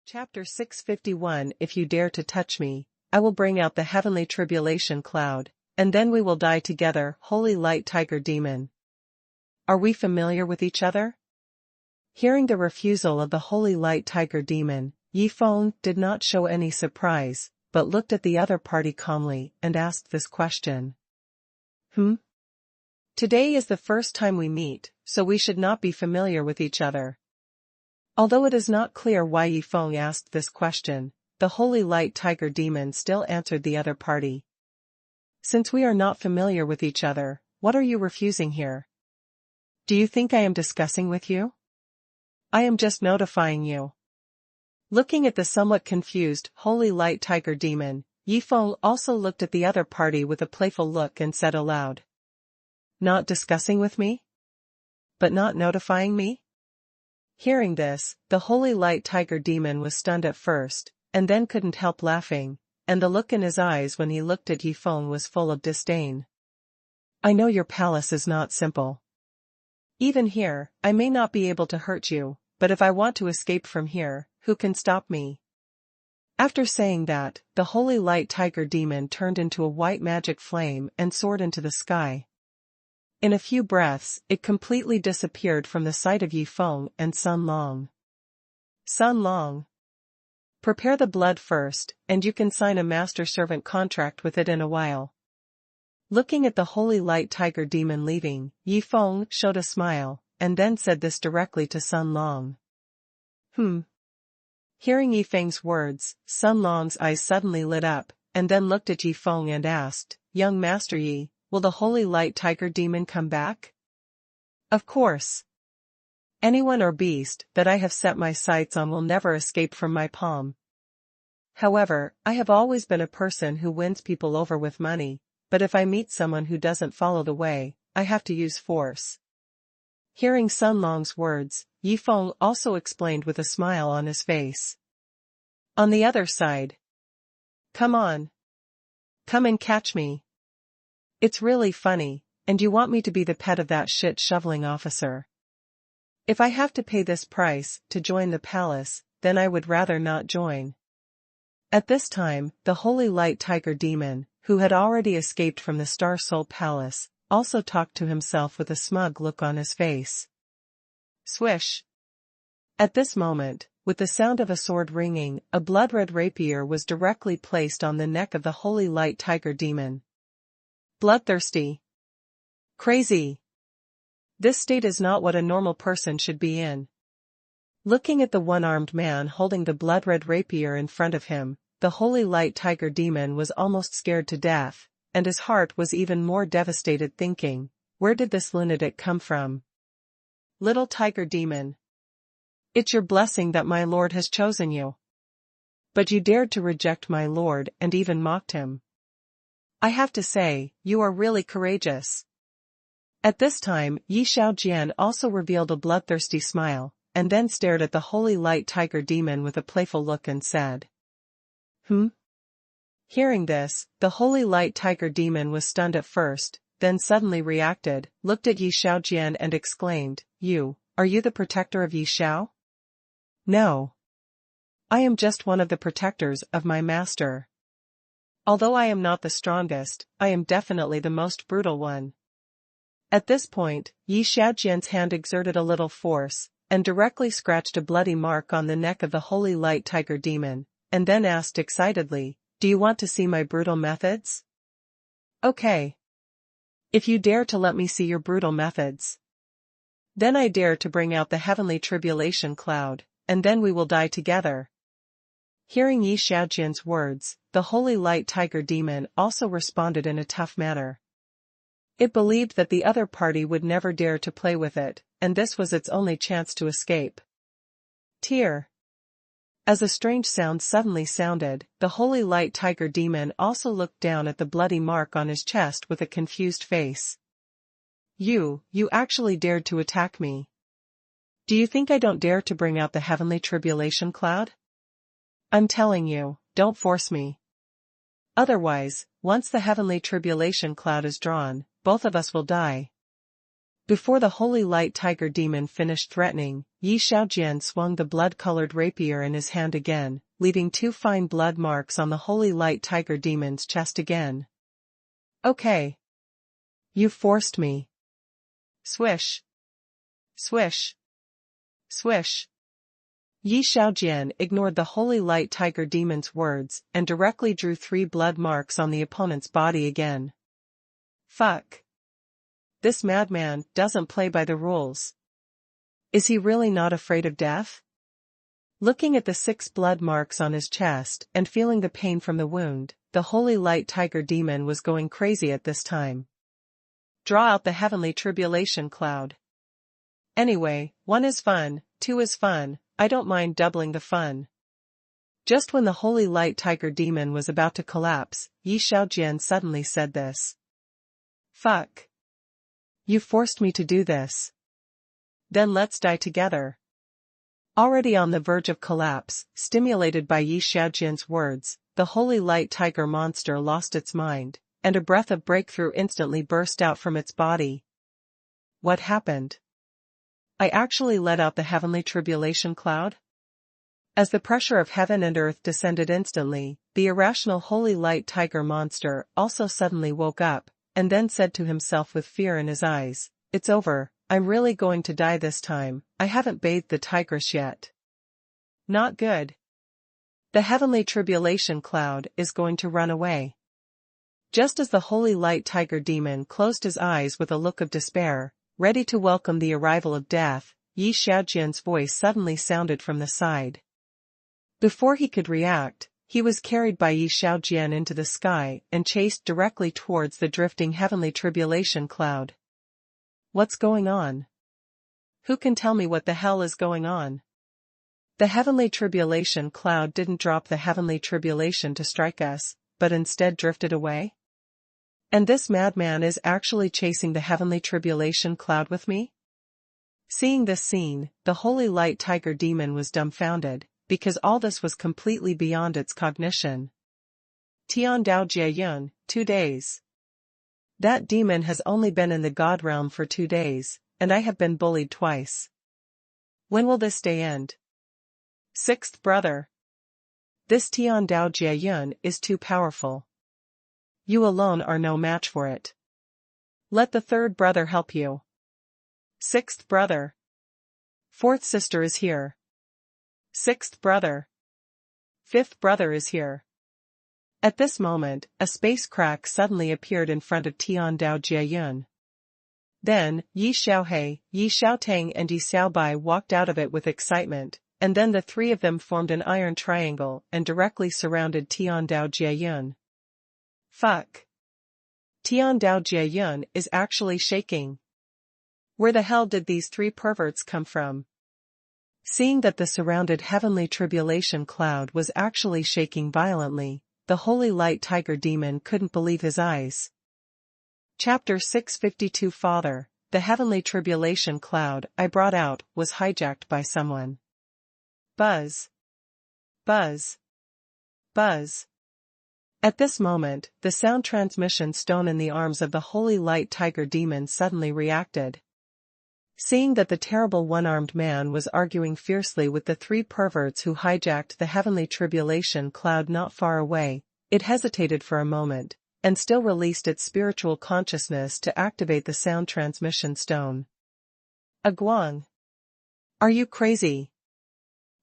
Chapter 651 If you dare to touch me, I will bring out the heavenly tribulation cloud, and then we will die together. Holy light tiger demon. Are we familiar with each other? Hearing the refusal of the holy light tiger demon, Yi Feng did not show any surprise, but looked at the other party calmly and asked this question. Today is the first time we meet, so we should not be familiar with each other. Although it is not clear why Yi Feng asked this question, the holy light tiger demon still answered the other party. Since we are not familiar with each other, what are you refusing here? Do you think I am discussing with you? I am just notifying you. Looking at the somewhat confused holy light tiger demon, Yi Feng also looked at the other party with a playful look and said aloud. Not discussing with me? But not notifying me? Hearing this, the holy light tiger demon was stunned at first, and then couldn't help laughing, and the look in his eyes when he looked at Yi Feng was full of disdain. I know your palace is not simple. Even here, I may not be able to hurt you, but if I want to escape from here, who can stop me? After saying that, the holy light tiger demon turned into a white magic flame and soared into the sky. In a few breaths, it completely disappeared from the sight of Yi Feng and Sun Long. Sun Long. Prepare the blood first, and you can sign a master-servant contract with it in a while. Looking at the holy light tiger demon leaving, Yi Feng showed a smile, and then said this directly to Sun Long. Hearing Yi Feng's words, Sun Long's eyes suddenly lit up, and then looked at Yi Feng and asked, Young Master Yi, will the holy light tiger demon come back? Of course. Anyone or beast that I have set my sights on will never escape from my palm. However, I have always been a person who wins people over with money, but if I meet someone who doesn't follow the way, I have to use force. Hearing Sun Long's words, Yi Feng also explained with a smile on his face. On the other side. Come on. Come and catch me. It's really funny, and you want me to be the pet of that shit shoveling officer. If I have to pay this price to join the palace, then I would rather not join. At this time, the holy light tiger demon, who had already escaped from the Star Soul Palace, also talked to himself with a smug look on his face. Swish! At this moment, with the sound of a sword ringing, a blood-red rapier was directly placed on the neck of the holy light tiger demon. Bloodthirsty. Crazy. This state is not what a normal person should be in. Looking at the one-armed man holding the blood-red rapier in front of him, the holy light tiger demon was almost scared to death, and his heart was even more devastated thinking, where did this lunatic come from? Little tiger demon. It's your blessing that my lord has chosen you. But you dared to reject my lord and even mocked him. I have to say, you are really courageous. At this time, Yi Xiaojian also revealed a bloodthirsty smile, and then stared at the holy light tiger demon with a playful look and said. Hearing this, the holy light tiger demon was stunned at first, then suddenly reacted, looked at Yi Xiaojian and exclaimed, Are you the protector of Yi Xiao? No. I am just one of the protectors of my master. Although I am not the strongest, I am definitely the most brutal one. At this point, Yi Xiaojian's hand exerted a little force, and directly scratched a bloody mark on the neck of the holy light tiger demon, and then asked excitedly, Do you want to see my brutal methods? Okay. If you dare to let me see your brutal methods. Then I dare to bring out the heavenly tribulation cloud, and then we will die together. Hearing Yi Xiaojian's words, the holy light tiger demon also responded in a tough manner. It believed that the other party would never dare to play with it, and this was its only chance to escape. Tear. As a strange sound suddenly sounded, the holy light tiger demon also looked down at the bloody mark on his chest with a confused face. You actually dared to attack me. Do you think I don't dare to bring out the heavenly tribulation cloud? I'm telling you, don't force me. Otherwise, once the heavenly tribulation cloud is drawn, both of us will die. Before the holy light tiger demon finished threatening, Yi Xiaojian swung the blood-colored rapier in his hand again, leaving 2 fine blood marks on the holy light tiger demon's chest again. Okay. You forced me. Swish. Swish. Swish. Yi Xiaojian ignored the holy light tiger demon's words and directly drew 3 blood marks on the opponent's body again. Fuck. This madman doesn't play by the rules. Is he really not afraid of death? Looking at the 6 blood marks on his chest and feeling the pain from the wound, the holy light tiger demon was going crazy at this time. Draw out the heavenly tribulation cloud. Anyway, 1 is fun, 2 is fun, I don't mind doubling the fun. Just when the holy light tiger demon was about to collapse, Yi Xiaojian suddenly said this. Fuck. You forced me to do this. Then let's die together. Already on the verge of collapse, stimulated by Yi Xiaojian's words, the holy light tiger monster lost its mind, and a breath of breakthrough instantly burst out from its body. What happened? I actually let out the heavenly tribulation cloud? As the pressure of heaven and earth descended instantly, the irrational holy light tiger monster also suddenly woke up, and then said to himself with fear in his eyes, It's over, I'm really going to die this time, I haven't bathed the tigress yet. Not good. The heavenly tribulation cloud is going to run away. Just as the holy light tiger demon closed his eyes with a look of despair, ready to welcome the arrival of death, Yi Xiaojian's voice suddenly sounded from the side. Before he could react, he was carried by Yi Xiaojian into the sky and chased directly towards the drifting heavenly tribulation cloud. What's going on? Who can tell me what the hell is going on? The heavenly tribulation cloud didn't drop the heavenly tribulation to strike us, but instead drifted away? And this madman is actually chasing the heavenly tribulation cloud with me? Seeing this scene, the holy light tiger demon was dumbfounded, because all this was completely beyond its cognition. Tian Dao Jieyun, 2 days. That demon has only been in the god realm for 2 days, and I have been bullied twice. When will this day end? 6th brother. This Tian Dao Jieyun is too powerful. You alone are no match for it. Let the 3rd brother help you. 6th brother. 4th sister is here. 6th brother. 5th brother is here. At this moment, a space crack suddenly appeared in front of Tian Dao Jieyun. Then, Yi Xiaohe, Yi Xiaotang and Yi Xiaobai walked out of it with excitement, and then the 3 of them formed an iron triangle and directly surrounded Tian Dao Jieyun. Fuck. Tian Dao Jieyun is actually shaking. Where the hell did these 3 perverts come from? Seeing that the surrounded heavenly tribulation cloud was actually shaking violently, the holy light tiger demon couldn't believe his eyes. Chapter 652 Father, the heavenly tribulation cloud I brought out was hijacked by someone. Buzz. Buzz. Buzz. At this moment, the sound transmission stone in the arms of the holy light tiger demon suddenly reacted. Seeing that the terrible one-armed man was arguing fiercely with the 3 perverts who hijacked the heavenly tribulation cloud not far away, it hesitated for a moment, and still released its spiritual consciousness to activate the sound transmission stone. Aguang. Are you crazy?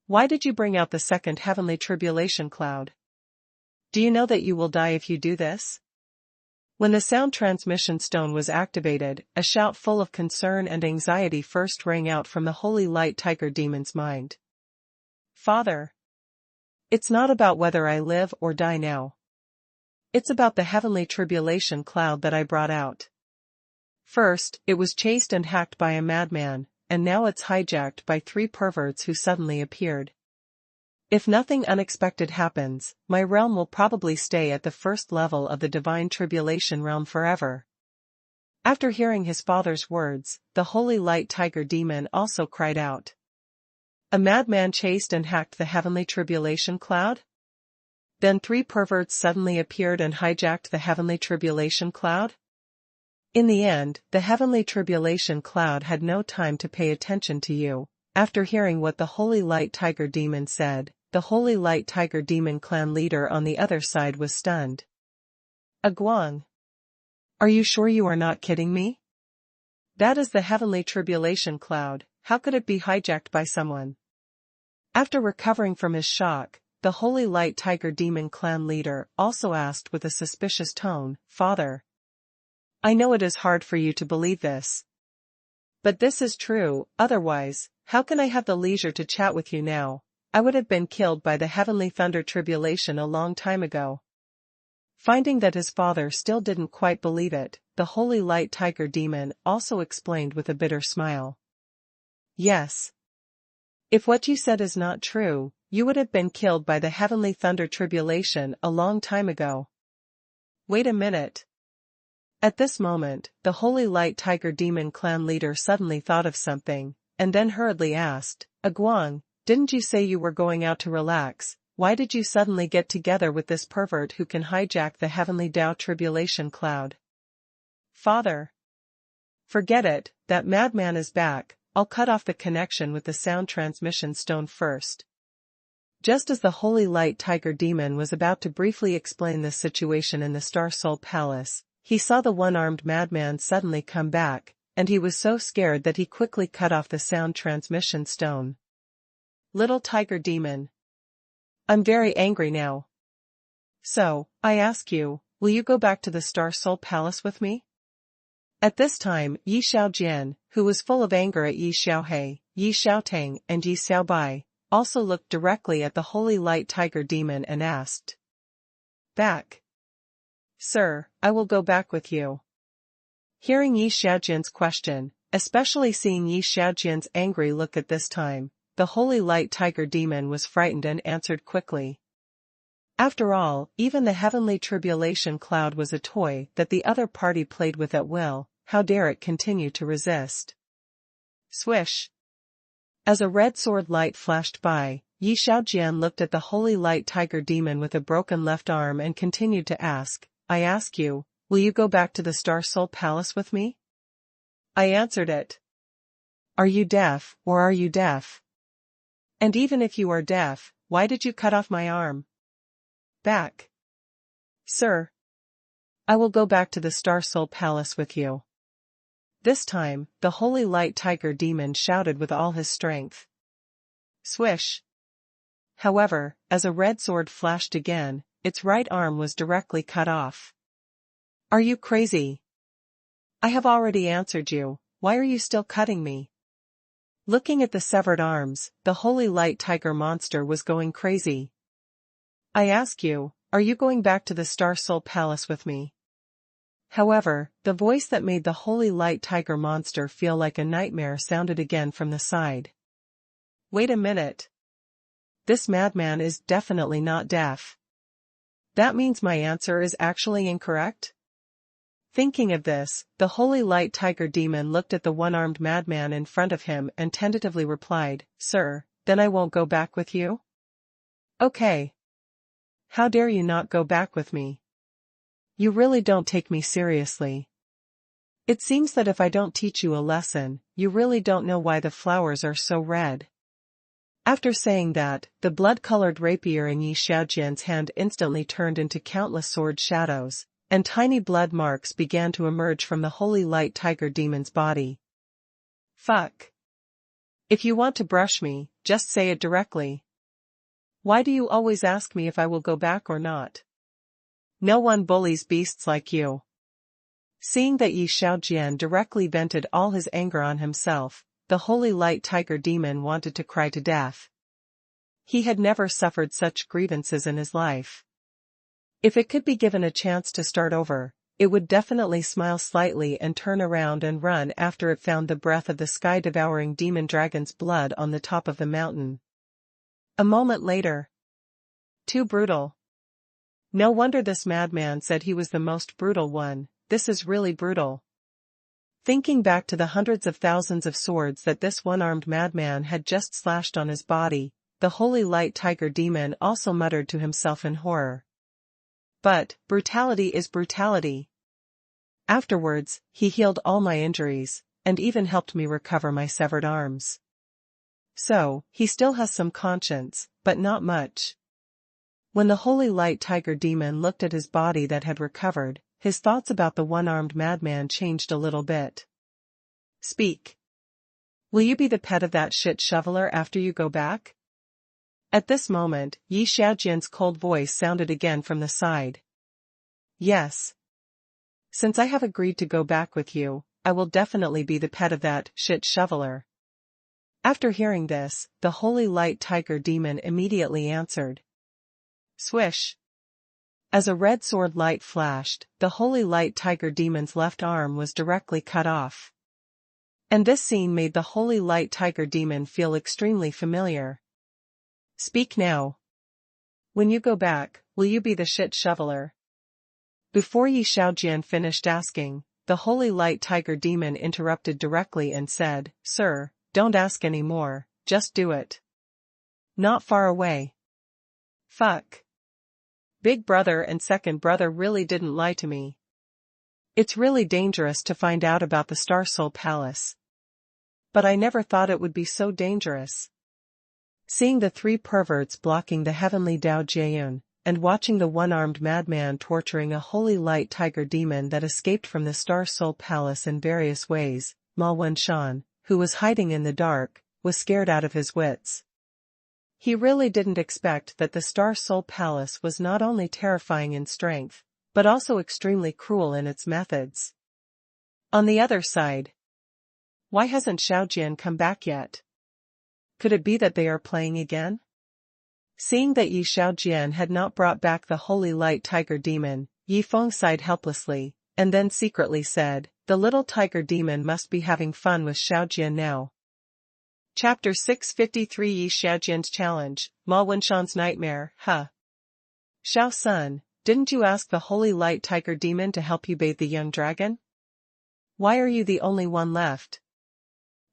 Why did you bring out the 2nd heavenly tribulation cloud? Do you know that you will die if you do this? When the sound transmission stone was activated, a shout full of concern and anxiety first rang out from the holy light tiger demon's mind. Father. It's not about whether I live or die now. It's about the heavenly tribulation cloud that I brought out. First, it was chased and hacked by a madman, and now it's hijacked by 3 perverts who suddenly appeared. If nothing unexpected happens, my realm will probably stay at the 1st level of the divine tribulation realm forever. After hearing his father's words, the holy light tiger demon also cried out. A madman chased and hacked the heavenly tribulation cloud? Then 3 perverts suddenly appeared and hijacked the heavenly tribulation cloud? In the end, the heavenly tribulation cloud had no time to pay attention to you. After hearing what the Holy Light Tiger Demon said, the Holy Light Tiger Demon clan leader on the other side was stunned. Aguang. Are you sure you are not kidding me? That is the heavenly tribulation cloud, how could it be hijacked by someone? After recovering from his shock, the Holy Light Tiger Demon clan leader also asked with a suspicious tone, Father. I know it is hard for you to believe this. But this is true, otherwise, how can I have the leisure to chat with you now? I would have been killed by the heavenly thunder tribulation a long time ago. Finding that his father still didn't quite believe it, the Holy Light Tiger Demon also explained with a bitter smile. Yes. If what you said is not true, you would have been killed by the heavenly thunder tribulation a long time ago. Wait a minute. At this moment, the Holy Light Tiger Demon clan leader suddenly thought of something, and then hurriedly asked, Aguang, didn't you say you were going out to relax? Why did you suddenly get together with this pervert who can hijack the heavenly Tao tribulation cloud? Father. Forget it, that madman is back, I'll cut off the connection with the sound transmission stone first. Just as the Holy Light Tiger Demon was about to briefly explain this situation in the Star Soul Palace, he saw the one-armed madman suddenly come back, and he was so scared that he quickly cut off the sound transmission stone. Little Tiger Demon. I'm very angry now. So, I ask you, will you go back to the Star Soul Palace with me? At this time, Yi Xiaojian, who was full of anger at Yi Xiaohe, Yi Xiaotang, and Yi Xiaobai, also looked directly at the Holy Light Tiger Demon and asked. Back. Sir, I will go back with you. Hearing Yi Xiaojian's question, especially seeing Yi Xiaojian's angry look at this time, the Holy Light Tiger Demon was frightened and answered quickly. After all, even the heavenly tribulation cloud was a toy that the other party played with at will, how dare it continue to resist? Swish! As a red sword light flashed by, Yi Xiaojian looked at the Holy Light Tiger Demon with a broken left arm and continued to ask, I ask you, will you go back to the Star Soul Palace with me? I answered it. Are you deaf, or are you deaf? And even if you are deaf, why did you cut off my arm? Back. Sir. I will go back to the Star Soul Palace with you. This time, the Holy Light Tiger Demon shouted with all his strength. Swish. However, as a red sword flashed again, its right arm was directly cut off. Are you crazy? I have already answered you, why are you still cutting me? Looking at the severed arms, the Holy Light Tiger monster was going crazy. I ask you, are you going back to the Star Soul Palace with me? However, the voice that made the Holy Light Tiger monster feel like a nightmare sounded again from the side. Wait a minute. This madman is definitely not deaf. That means my answer is actually incorrect? Thinking of this, the Holy Light Tiger Demon looked at the one-armed madman in front of him and tentatively replied, Sir, then I won't go back with you? Okay. How dare you not go back with me? You really don't take me seriously. It seems that if I don't teach you a lesson, you really don't know why the flowers are so red. After saying that, the blood-colored rapier in Yi Xiaojian's hand instantly turned into countless sword shadows, and tiny blood marks began to emerge from the Holy Light Tiger Demon's body. Fuck. If you want to brush me, just say it directly. Why do you always ask me if I will go back or not? No one bullies beasts like you. Seeing that Yi Xiaojian directly vented all his anger on himself, the Holy Light Tiger Demon wanted to cry to death. He had never suffered such grievances in his life. If it could be given a chance to start over, it would definitely smile slightly and turn around and run after it found the breath of the sky-devouring demon dragon's blood on the top of the mountain. A moment later. Too brutal. No wonder this madman said he was the most brutal one, this is really brutal. Thinking back to the hundreds of thousands of swords that this one-armed madman had just slashed on his body, the Holy Light Tiger Demon also muttered to himself in horror. But, brutality is brutality. Afterwards, he healed all my injuries, and even helped me recover my severed arms. So, he still has some conscience, but not much. When the holy light tiger demon looked at his body that had recovered, his thoughts about the one-armed madman changed a little bit. Speak. Will you be the pet of that shit shoveler after you go back? At this moment, Yi Xiaojian's cold voice sounded again from the side. Yes. Since I have agreed to go back with you, I will definitely be the pet of that shit shoveler. After hearing this, the holy light tiger demon immediately answered. Swish. As a red sword light flashed, the holy light tiger demon's left arm was directly cut off. And this scene made the holy light tiger demon feel extremely familiar. Speak now. When you go back, will you be the shit shoveler? Before Yi Xiaojian finished asking, the holy light tiger demon interrupted directly and said, Sir, don't ask any more, just do it. Not far away. Fuck. Big brother and second brother really didn't lie to me. It's really dangerous to find out about the Star Soul Palace. But I never thought it would be so dangerous. Seeing the three perverts blocking the heavenly Dao Jiayun, and watching the one-armed madman torturing a holy light tiger demon that escaped from the Star Soul Palace in various ways, Ma Wenshan, who was hiding in the dark, was scared out of his wits. He really didn't expect that the Star Soul Palace was not only terrifying in strength, but also extremely cruel in its methods. On the other side, why hasn't Xiaojian come back yet? Could it be that they are playing again? Seeing that Yi Xiaojian had not brought back the holy light tiger demon, Yi Feng sighed helplessly, and then secretly said, the little tiger demon must be having fun with Xiaojian now. Chapter 653 Yi Xiaojian's Challenge, Ma Wenshan's Nightmare, huh? Xiao Sun, didn't you ask the holy light tiger demon to help you bathe the young dragon? Why are you the only one left?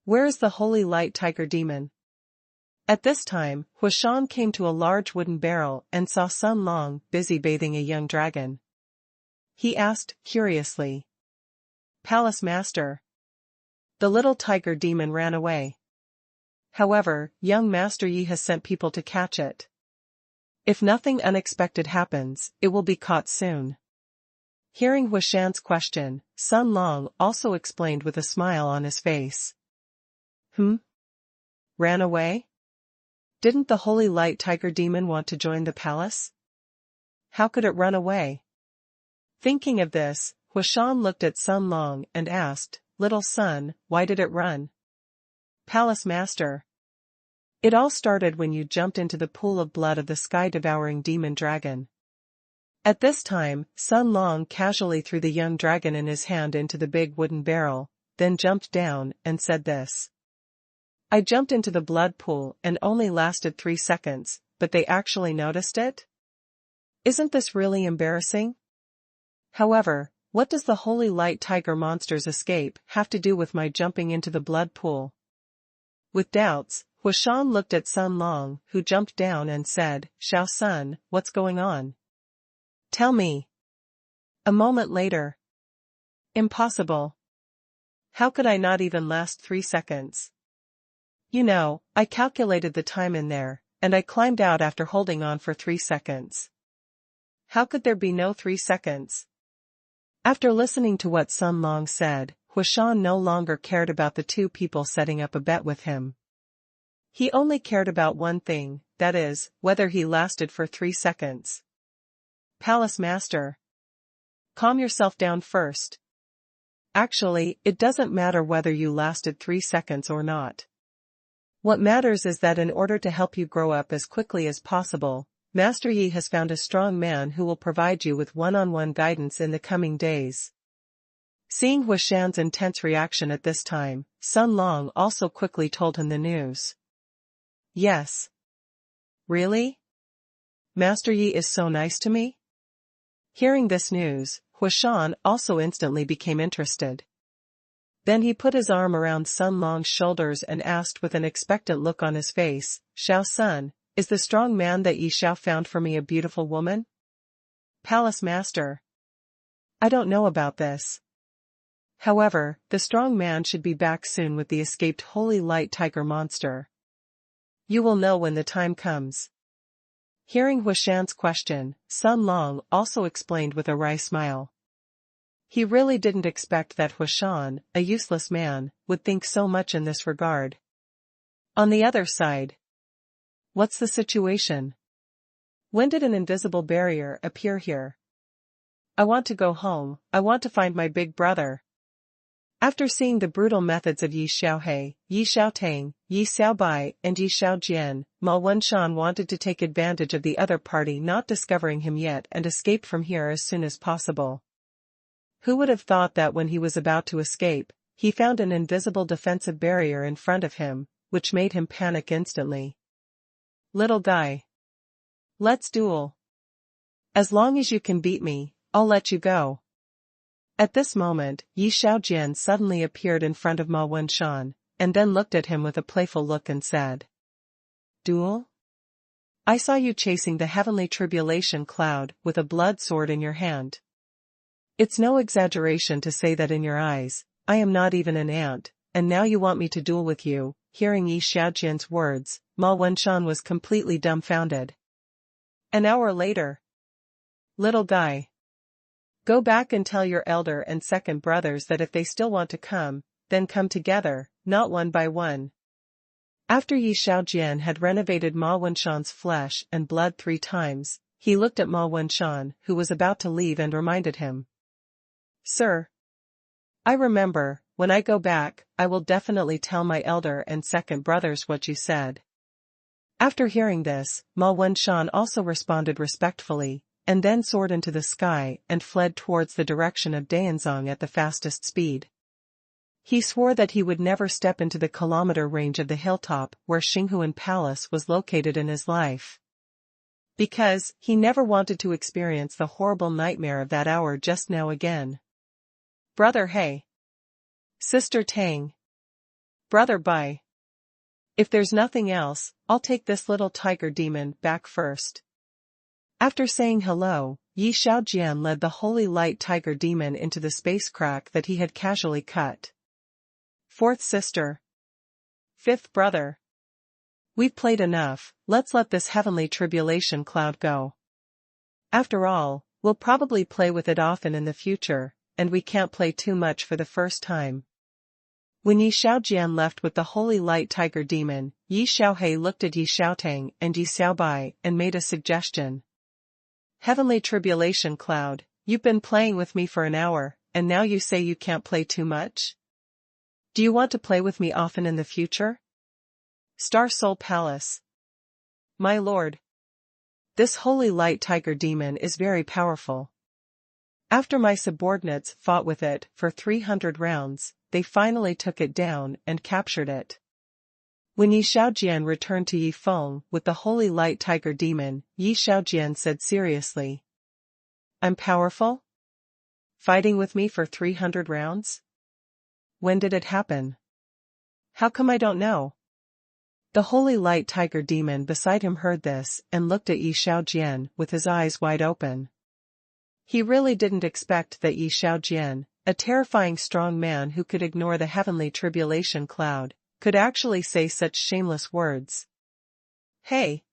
Where is the holy light tiger demon? At this time, Huashan came to a large wooden barrel and saw Sun Long busy bathing a young dragon. He asked, curiously. Palace Master. The little tiger demon ran away. However, young Master Yi has sent people to catch it. If nothing unexpected happens, it will be caught soon. Hearing Huashan's question, Sun Long also explained with a smile on his face. Ran away? Didn't the holy light tiger demon want to join the palace? How could it run away? Thinking of this, Huashan looked at Sun Long and asked, Little son, why did it run? Palace Master. It all started when you jumped into the pool of blood of the sky-devouring demon dragon. At this time, Sun Long casually threw the young dragon in his hand into the big wooden barrel, then jumped down and said this. I jumped into the blood pool and only lasted 3 seconds, but they actually noticed it? Isn't this really embarrassing? However, what does the holy light tiger monster's escape have to do with my jumping into the blood pool? With doubts, Huashan looked at Sun Long, who jumped down and said, Xiao Sun, what's going on? Tell me. A moment later. Impossible. How could I not even last 3 seconds? You know, I calculated the time in there, and I climbed out after holding on for 3 seconds. How could there be no 3 seconds? After listening to what Sun Long said, Huashan no longer cared about the two people setting up a bet with him. He only cared about one thing, that is, whether he lasted for 3 seconds. Palace Master. Calm yourself down first. Actually, it doesn't matter whether you lasted 3 seconds or not. What matters is that in order to help you grow up as quickly as possible, Master Yi has found a strong man who will provide you with one-on-one guidance in the coming days. Seeing Huashan's intense reaction at this time, Sun Long also quickly told him the news. Yes. Really? Master Yi is so nice to me? Hearing this news, Huashan also instantly became interested. Then he put his arm around Sun Long's shoulders and asked with an expectant look on his face, Xiao Sun, is the strong man that Yi Xiao found for me a beautiful woman? Palace Master. I don't know about this. However, the strong man should be back soon with the escaped holy light tiger monster. You will know when the time comes. Hearing Huishan's question, Sun Long also explained with a wry smile. He really didn't expect that Huishan, a useless man, would think so much in this regard. On the other side. What's the situation? When did an invisible barrier appear here? I want to go home, I want to find my big brother. After seeing the brutal methods of Yi Xiaohe, Yi Xiaotang, Yi Xiaobai, and Yi Xiaojian, Ma Wenshan wanted to take advantage of the other party not discovering him yet and escape from here as soon as possible. Who would have thought that when he was about to escape, he found an invisible defensive barrier in front of him, which made him panic instantly. Little guy. Let's duel. As long as you can beat me, I'll let you go. At this moment, Yi Xiaojian suddenly appeared in front of Ma Wenshan, and then looked at him with a playful look and said. Duel? I saw you chasing the heavenly tribulation cloud with a blood sword in your hand. It's no exaggeration to say that in your eyes, I am not even an ant, and now you want me to duel with you. Hearing Yi Xiaojian's words, Ma Wenshan was completely dumbfounded. An hour later. Little guy. Go back and tell your elder and second brothers that if they still want to come, then come together, not one by one. After Yi Xiaojian had renovated Ma Wenshan's flesh and blood 3 times, he looked at Ma Wenshan, who was about to leave, and reminded him. Sir. I remember, when I go back, I will definitely tell my elder and second brothers what you said. After hearing this, Ma Wenshan also responded respectfully, and then soared into the sky and fled towards the direction of Daenzong at the fastest speed. He swore that he would never step into the kilometer range of the hilltop where Xinghuan Palace was located in his life. Because he never wanted to experience the horrible nightmare of that hour just now again. Brother He. Sister Tang. Brother Bai. If there's nothing else, I'll take this little tiger demon back first. After saying hello, Yi Xiaojian led the holy light tiger demon into the space crack that he had casually cut. 4th sister. 5th brother. We've played enough, let's let this heavenly tribulation cloud go. After all, we'll probably play with it often in the future, and we can't play too much for the first time. When Yi Xiaojian left with the holy light tiger demon, Yi Xiaohe looked at Yi Xiaotang and Yi Xiaobai and made a suggestion. Heavenly tribulation cloud, you've been playing with me for an hour, and now you say you can't play too much? Do you want to play with me often in the future? Star Soul Palace. My lord. This holy light tiger demon is very powerful. After my subordinates fought with it for 300 rounds, they finally took it down and captured it. When Yi Xiaojian returned to Yi Feng with the holy light tiger demon, Yi Xiaojian said seriously. I'm powerful? Fighting with me for 300 rounds? When did it happen? How come I don't know? The holy light tiger demon beside him heard this and looked at Yi Xiaojian with his eyes wide open. He really didn't expect that Yi Xiaojian, a terrifying strong man who could ignore the heavenly tribulation cloud, could actually say such shameless words. Hey!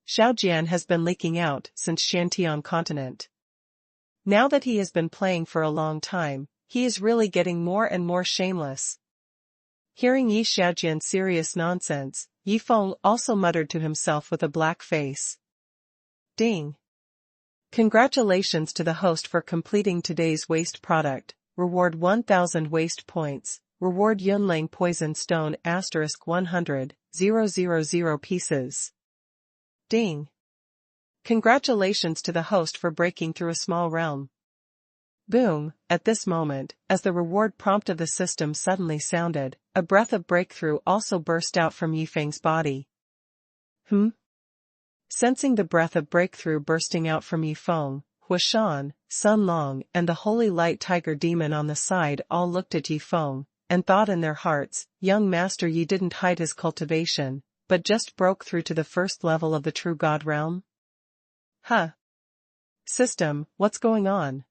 Xiaojian has been leaking out since Shantian continent. Now that he has been playing for a long time, he is really getting more and more shameless. Hearing Yi Xiaojian's serious nonsense, Yi Feng also muttered to himself with a black face. Ding! Congratulations to the host for completing today's waste product. Reward 1000 waste points. Reward Yunlang Poison Stone *100, 000 pieces. Ding! Congratulations to the host for breaking through a small realm. Boom! At this moment, as the reward prompt of the system suddenly sounded, a breath of breakthrough also burst out from Yifeng's body. Sensing the breath of breakthrough bursting out from Yifeng, Huishan, Sun Long, and the holy light tiger demon on the side all looked at Yifeng, and thought in their hearts, young Master Yi didn't hide his cultivation, but just broke through to the first level of the true God realm? Huh. System, what's going on?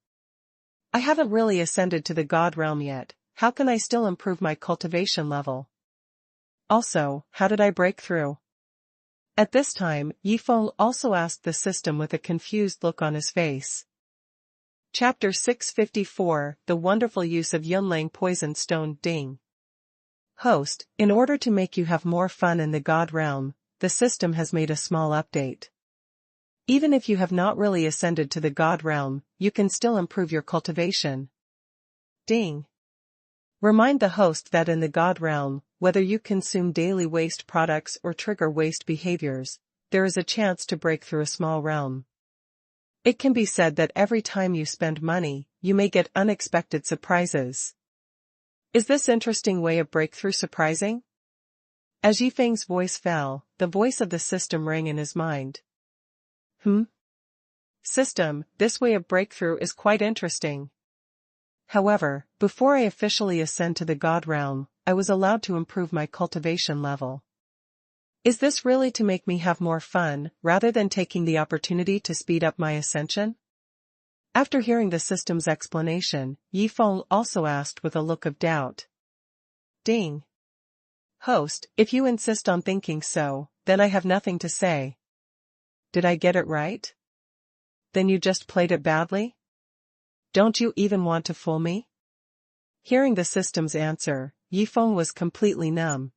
I haven't really ascended to the god realm yet. How can I still improve my cultivation level? Also, how did I break through? At this time, Yifeng also asked the system with a confused look on his face. Chapter 654, The Wonderful Use of Yunlang Poison Stone. Ding. Host, in order to make you have more fun in the god realm, the system has made a small update. Even if you have not really ascended to the god realm, you can still improve your cultivation. Ding. Remind the host that in the god realm, whether you consume daily waste products or trigger waste behaviors, there is a chance to break through a small realm. It can be said that every time you spend money, you may get unexpected surprises. Is this interesting way of breakthrough surprising? As Yifeng's voice fell, the voice of the system rang in his mind. System, this way of breakthrough is quite interesting. However, before I officially ascend to the god realm, I was allowed to improve my cultivation level. Is this really to make me have more fun, rather than taking the opportunity to speed up my ascension? After hearing the system's explanation, Yifeng also asked with a look of doubt. Ding. Host, if you insist on thinking so, then I have nothing to say. Did I get it right? Then you just played it badly? Don't you even want to fool me? Hearing the system's answer, Yifeng was completely numb.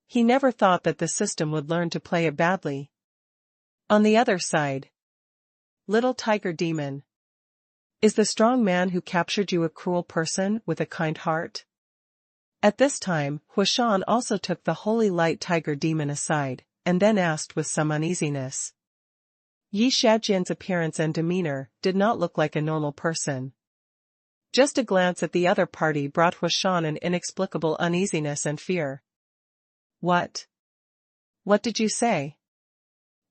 He never thought that the system would learn to play it badly. On the other side. Little Tiger Demon. Is the strong man who captured you a cruel person with a kind heart? At this time, Huashan also took the Holy Light Tiger Demon aside, and then asked with some uneasiness. Yi Shajian's appearance and demeanor did not look like a normal person. Just a glance at the other party brought Huashan an inexplicable uneasiness and fear. What? What did you say?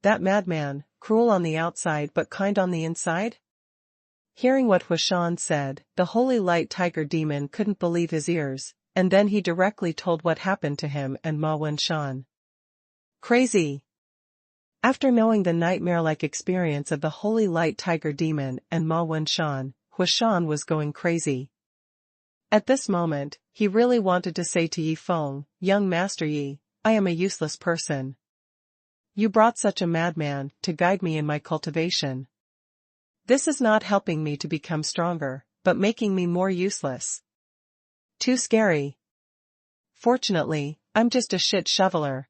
That madman, cruel on the outside but kind on the inside? Hearing what Huashan said, the Holy Light Tiger Demon couldn't believe his ears, and then he directly told what happened to him and Ma Wenshan. Crazy! After knowing the nightmare-like experience of the Holy Light Tiger Demon and Ma Wenshan, Huashan was going crazy. At this moment, he really wanted to say to Yifeng, Young Master Yi, I am a useless person. You brought such a madman to guide me in my cultivation. This is not helping me to become stronger, but making me more useless. Too scary. Fortunately, I'm just a shit shoveler.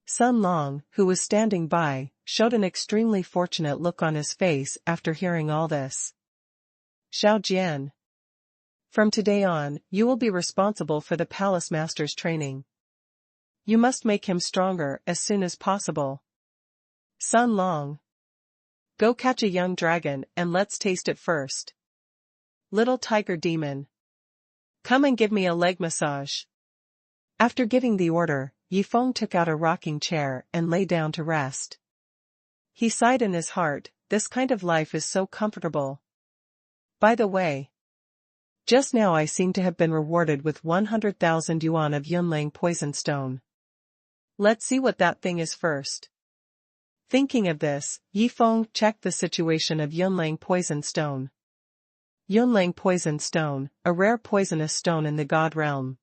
Sun Long, who was standing by, showed an extremely fortunate look on his face after hearing all this. Xiao Jian. From today on, you will be responsible for the Palace Master's training. You must make him stronger as soon as possible. Sun Long. Go catch a young dragon and let's taste it first. Little Tiger Demon. Come and give me a leg massage. After giving the order, Yifeng took out a rocking chair and lay down to rest. He sighed in his heart, this kind of life is so comfortable. By the way, just now I seem to have been rewarded with 100,000 yuan of Yunlang Poison Stone. Let's see what that thing is first. Thinking of this, Yifeng checked the situation of Yunlang Poison Stone. Yunlang Poison Stone, a rare poisonous stone in the god realm.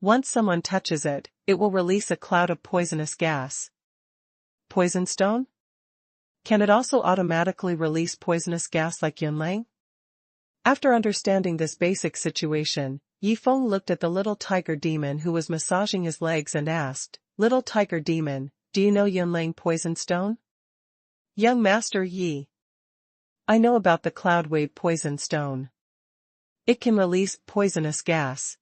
Once someone touches it, it will release a cloud of poisonous gas. Poison stone? Can it also automatically release poisonous gas like Yunlang? After understanding this basic situation, Yifeng looked at the little tiger demon who was massaging his legs and asked, Little Tiger Demon, do you know Yunlang Poison Stone? Young Master Yi. I know about the Cloud Wave Poison Stone. It can release poisonous gas.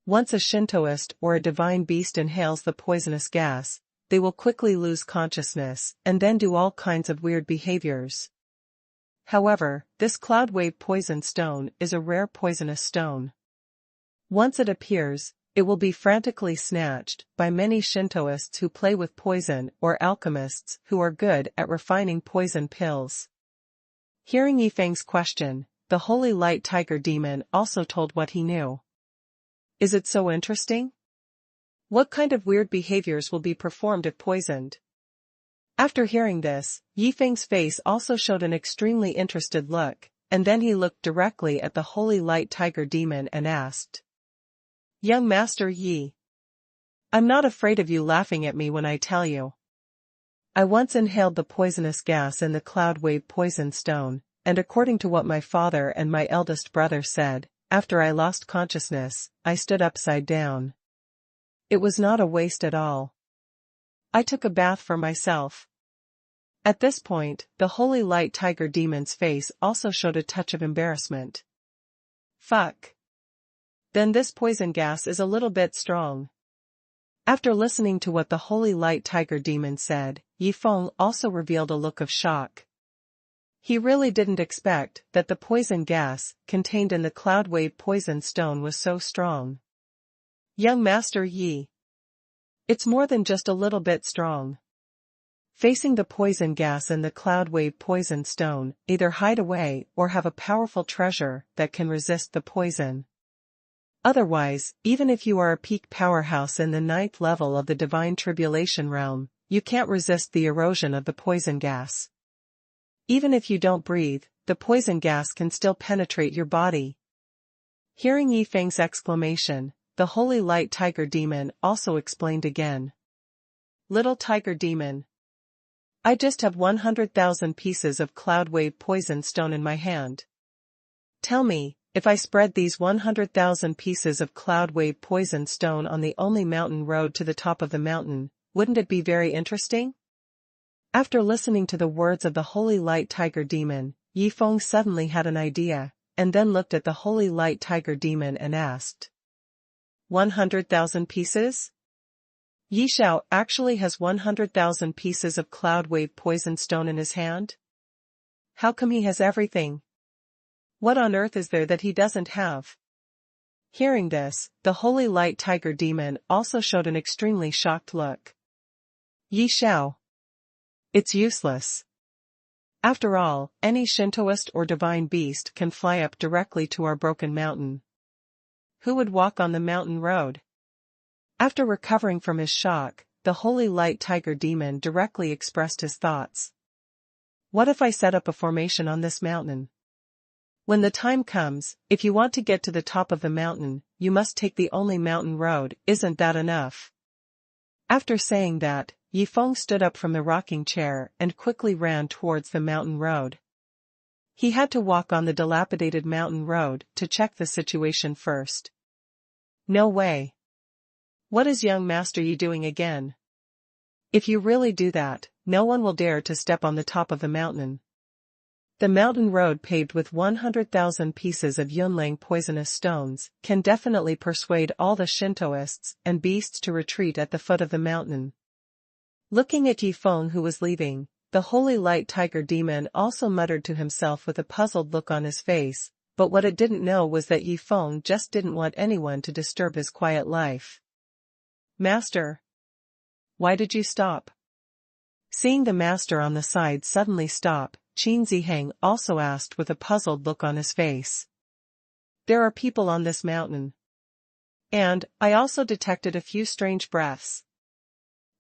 Once a Shintoist or a divine beast inhales the poisonous gas, they will quickly lose consciousness and then do all kinds of weird behaviors. However, this Cloud Wave Poison Stone is a rare poisonous stone. Once it appears, it will be frantically snatched by many Shintoists who play with poison or alchemists who are good at refining poison pills. Hearing Yifeng's question, the Holy Light Tiger Demon also told what he knew. Is it so interesting? What kind of weird behaviors will be performed if poisoned? After hearing this, Yifeng's face also showed an extremely interested look, and then he looked directly at the holy light tiger demon and asked, "Young Master Yi, I'm not afraid of you laughing at me when I tell you. I once inhaled the poisonous gas in the cloud wave poison stone, and according to what my father and my eldest brother said, after I lost consciousness, I stood upside down. It was not a waste at all. I took a bath for myself." At this point, the holy light tiger demon's face also showed a touch of embarrassment. "Fuck. Then this poison gas is a little bit strong." After listening to what the holy light tiger demon said, Yi Feng also revealed a look of shock. He really didn't expect that the poison gas contained in the cloud wave poison stone was so strong. "Young Master Yi, it's more than just a little bit strong. Facing the poison gas in the cloud wave poison stone, either hide away or have a powerful treasure that can resist the poison. Otherwise, even if you are a peak powerhouse in the 9th level of the divine tribulation realm, you can't resist the erosion of the poison gas. Even if you don't breathe, the poison gas can still penetrate your body." Hearing Yi Feng's exclamation, the holy light tiger demon also explained again. "Little tiger demon, I just have 100,000 pieces of cloud wave poison stone in my hand. Tell me, if I spread these 100,000 pieces of cloud wave poison stone on the only mountain road to the top of the mountain, wouldn't it be very interesting?" After listening to the words of the holy light tiger demon, Yi Feng suddenly had an idea, and then looked at the holy light tiger demon and asked, 100,000 pieces? Yi Xiao actually has 100,000 pieces of cloud wave poison stone in his hand? How come he has everything? What on earth is there that he doesn't have? Hearing this, the holy light tiger demon also showed an extremely shocked look. "Yi Xiao. It's useless. After all, any Shintoist or divine beast can fly up directly to our broken mountain. Who would walk on the mountain road?" After recovering from his shock, the holy light tiger demon directly expressed his thoughts. "What if I set up a formation on this mountain? When the time comes, if you want to get to the top of the mountain, you must take the only mountain road, isn't that enough?" After saying that, Yi Feng stood up from the rocking chair and quickly ran towards the mountain road. He had to walk on the dilapidated mountain road to check the situation first. "No way. What is young Master Yi doing again? If you really do that, no one will dare to step on the top of the mountain." The mountain road paved with 100,000 pieces of Yunlang poisonous stones can definitely persuade all the Shintoists and beasts to retreat at the foot of the mountain. Looking at Yi Feng who was leaving, the holy light tiger demon also muttered to himself with a puzzled look on his face, but what it didn't know was that Yi Feng just didn't want anyone to disturb his quiet life. "Master, why did you stop?" Seeing the master on the side suddenly stop, Qin Ziheng also asked with a puzzled look on his face. "There are people on this mountain. And, I also detected a few strange breaths."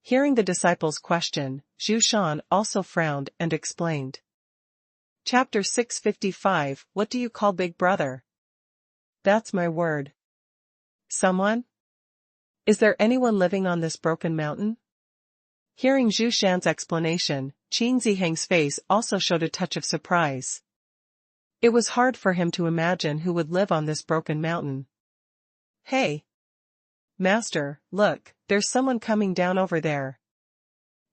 Hearing the disciple's question, Zhu Shan also frowned and explained. Chapter 655, What do you call Big Brother? That's my word. Someone? Is there anyone living on this broken mountain? Hearing Zhu Shan's explanation, Qin Ziheng's face also showed a touch of surprise. It was hard for him to imagine who would live on this broken mountain. "Hey! Master, look, there's someone coming down over there.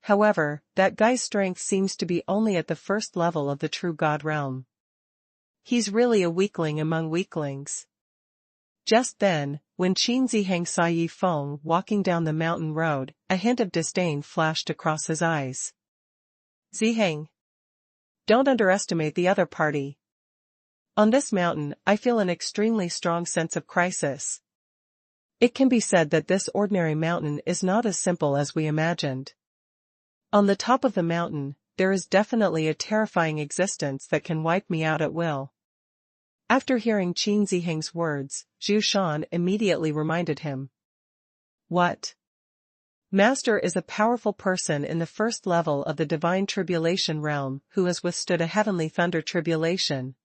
However, that guy's strength seems to be only at the first level of the true God realm. He's really a weakling among weaklings." Just then, when Qin Ziheng saw Yi Feng walking down the mountain road, a hint of disdain flashed across his eyes. "Ziheng, don't underestimate the other party. On this mountain, I feel an extremely strong sense of crisis. It can be said that this ordinary mountain is not as simple as we imagined. On the top of the mountain, there is definitely a terrifying existence that can wipe me out at will." After hearing Qin Ziheng's words, Zhu Shan immediately reminded him. "What? Master is a powerful person in the first level of the divine tribulation realm who has withstood a heavenly thunder tribulation.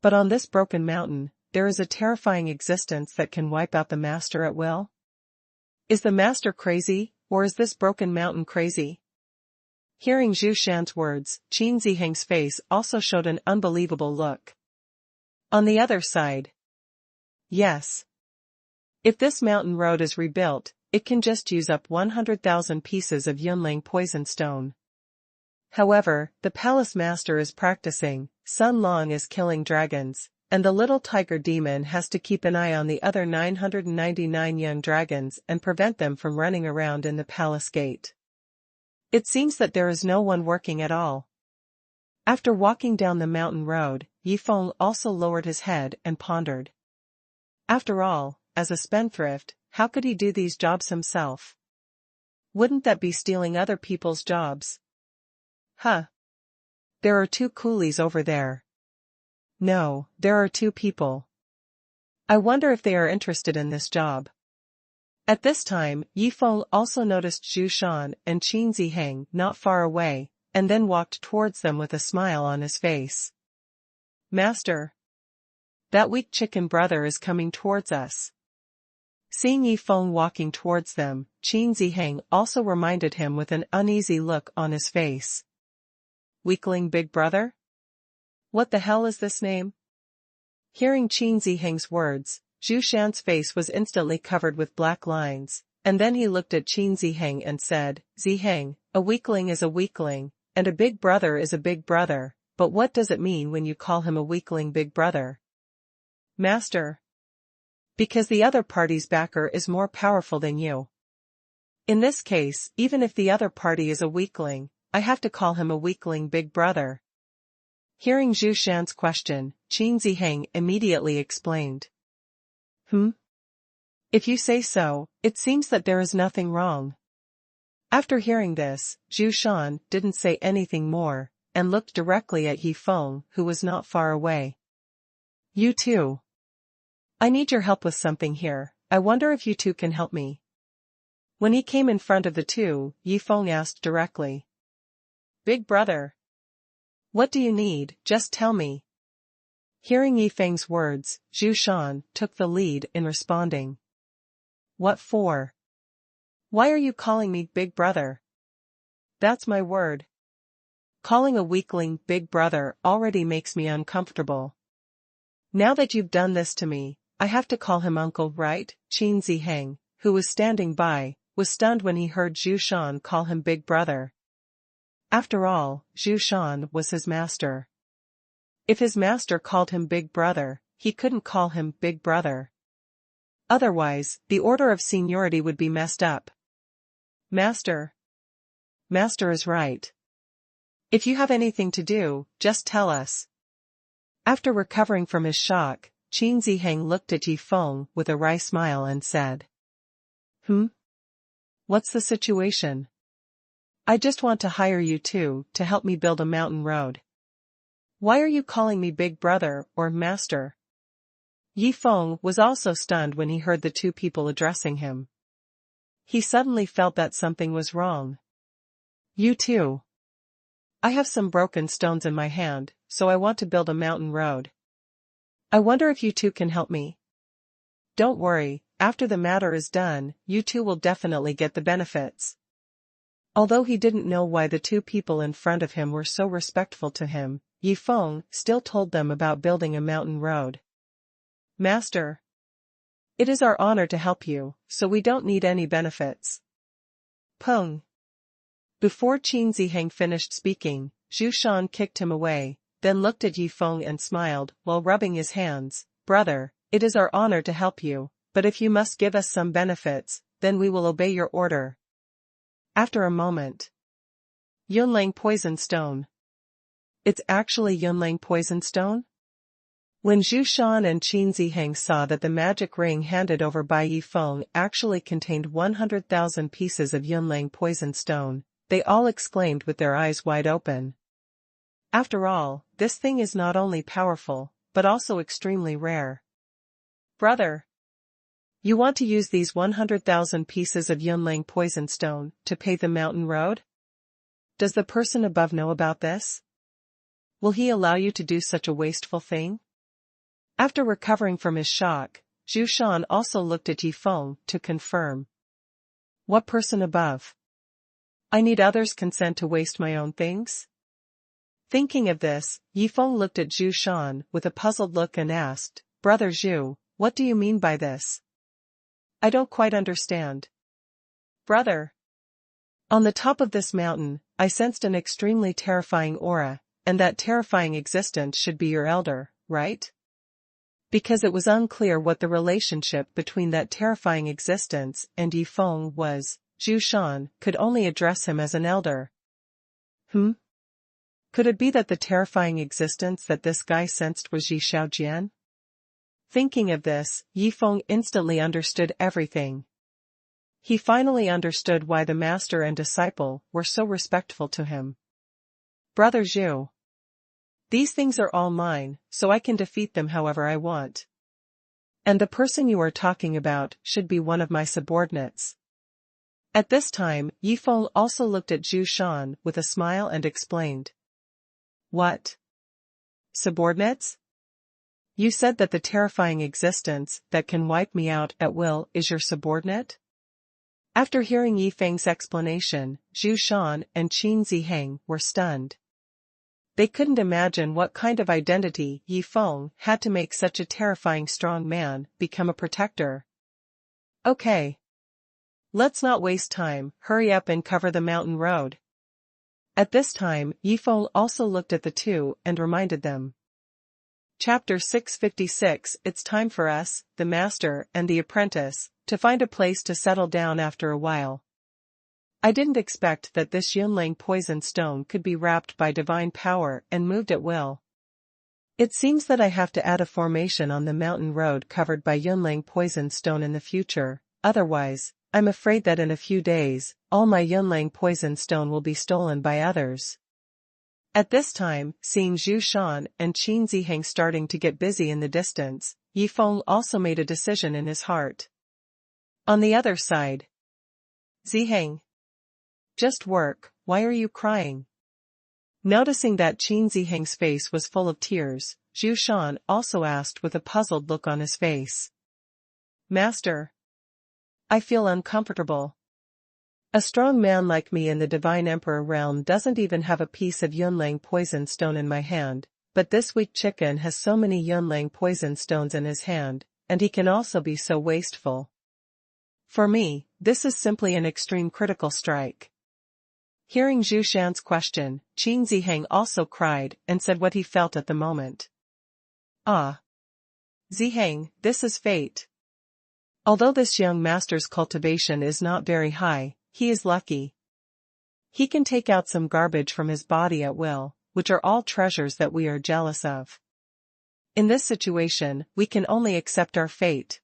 But on this broken mountain, there is a terrifying existence that can wipe out the master at will? Is the master crazy, or is this broken mountain crazy? Hearing Zhu Shan's words, Qin Ziheng's face also showed an unbelievable look. On the other side. Yes. If this mountain road is rebuilt, it can just use up 100,000 pieces of Yunlang poison stone. However, the palace master is practicing, Sun Long is killing dragons, and the little tiger demon has to keep an eye on the other 999 young dragons and prevent them from running around in the palace gate. It seems that there is no one working at all. After walking down the mountain road, Yifeng also lowered his head and pondered. After all, as a spendthrift, how could he do these jobs himself? Wouldn't that be stealing other people's jobs? Huh. There are 2 coolies over there. No, there are 2 people. I wonder if they are interested in this job. At this time, Yifeng also noticed Zhu Shan and Qin Ziheng not far away, and then walked towards them with a smile on his face. Master. That weak chicken brother is coming towards us. Seeing Yifeng walking towards them, Qin Ziheng also reminded him with an uneasy look on his face. Weakling big brother? What the hell is this name? Hearing Qin Ziheng's words, Zhu Shan's face was instantly covered with black lines, and then he looked at Qin Ziheng and said, Ziheng, a weakling is a weakling, and a big brother is a big brother, but what does it mean when you call him a weakling big brother? Master. Because the other party's backer is more powerful than you. In this case, even if the other party is a weakling, I have to call him a weakling big brother. Hearing Zhu Shan's question, Qin Ziheng immediately explained. If you say so, it seems that there is nothing wrong. After hearing this, Zhu Shan didn't say anything more, and looked directly at Yifeng, who was not far away. You too. I need your help with something here. I wonder if you two can help me. When he came in front of the 2, Yifeng asked directly. Big brother. What do you need? Just tell me. Hearing Yifeng's words, Zhu Shan took the lead in responding. What for? Why are you calling me big brother? That's my word. Calling a weakling big brother already makes me uncomfortable. Now that you've done this to me, I have to call him uncle, right? Qin Ziheng, who was standing by, was stunned when he heard Zhu Shan call him big brother. After all, Zhu Shan was his master. If his master called him big brother, he couldn't call him big brother. Otherwise, the order of seniority would be messed up. Master. Master is right. If you have anything to do, just tell us. After recovering from his shock, Qin Ziheng looked at Yifeng with a wry smile and said. What's the situation? I just want to hire you two to help me build a mountain road. Why are you calling me big brother or master? Yifeng was also stunned when he heard the 2 people addressing him. He suddenly felt that something was wrong. You too. I have some broken stones in my hand, so I want to build a mountain road. I wonder if you two can help me. Don't worry, after the matter is done, you two will definitely get the benefits. Although he didn't know why the 2 people in front of him were so respectful to him, Yifeng still told them about building a mountain road. Master. It is our honor to help you, so we don't need any benefits. Peng. Before Qin Ziheng finished speaking, Zhu Shan kicked him away, then looked at Yifeng and smiled while rubbing his hands. Brother, it is our honor to help you, but if you must give us some benefits, then we will obey your order. After a moment. Yunlang poison stone. It's actually Yunlang poison stone? When Zhu Shan and Qin Ziheng saw that the magic ring handed over by Yifeng actually contained 100,000 pieces of Yunlang poison stone, they all exclaimed with their eyes wide open. After all, this thing is not only powerful, but also extremely rare. Brother. You want to use these 100,000 pieces of Yunlang poison stone to pave the mountain road? Does the person above know about this? Will he allow you to do such a wasteful thing? After recovering from his shock, Zhu Shan also looked at Yi Feng to confirm. What person above? I need others' consent to waste my own things? Thinking of this, Yi Feng looked at Zhu Shan with a puzzled look and asked, Brother Zhu, what do you mean by this? I don't quite understand. Brother. On the top of this mountain, I sensed an extremely terrifying aura, and that terrifying existence should be your elder, right? Because it was unclear what the relationship between that terrifying existence and Yi Feng was, Zhu Shan could only address him as an elder. Could it be that the terrifying existence that this guy sensed was Yi Xiaojian? Thinking of this, Yi Feng instantly understood everything. He finally understood why the master and disciple were so respectful to him. Brother Zhu. These things are all mine, so I can defeat them however I want. And the person you are talking about should be one of my subordinates. At this time, Yi Feng also looked at Zhu Shan with a smile and explained. What? Subordinates? You said that the terrifying existence that can wipe me out at will is your subordinate? After hearing Yi Feng's explanation, Zhu Shan and Qin Ziheng were stunned. They couldn't imagine what kind of identity Yi Feng had to make such a terrifying strong man become a protector. Okay. Let's not waste time, hurry up and cover the mountain road. At this time, Yi Feng also looked at the two and reminded them. Chapter 656. It's time for us, the master and the apprentice, to find a place to settle down after a while. I didn't expect that this Yunlang poison stone could be wrapped by divine power and moved at will. It seems that I have to add a formation on the mountain road covered by Yunlang poison stone in the future, otherwise, I'm afraid that in a few days, all my Yunlang poison stone will be stolen by others. At this time, seeing Zhu Shan and Qin Ziheng starting to get busy in the distance, Yi Feng also made a decision in his heart. On the other side. Ziheng. Just work, why are you crying? Noticing that Qin Ziheng's face was full of tears, Zhu Shan also asked with a puzzled look on his face. Master. I feel uncomfortable. A strong man like me in the Divine Emperor realm doesn't even have a piece of Yunlang poison stone in my hand, but this weak chicken has so many Yunlang poison stones in his hand, and he can also be so wasteful. For me, this is simply an extreme critical strike. Hearing Zhu Shan's question, Qin Ziheng also cried and said what he felt at the moment. Ah. Ziheng, this is fate. Although this young master's cultivation is not very high, he is lucky. He can take out some garbage from his body at will, which are all treasures that we are jealous of. In this situation, we can only accept our fate.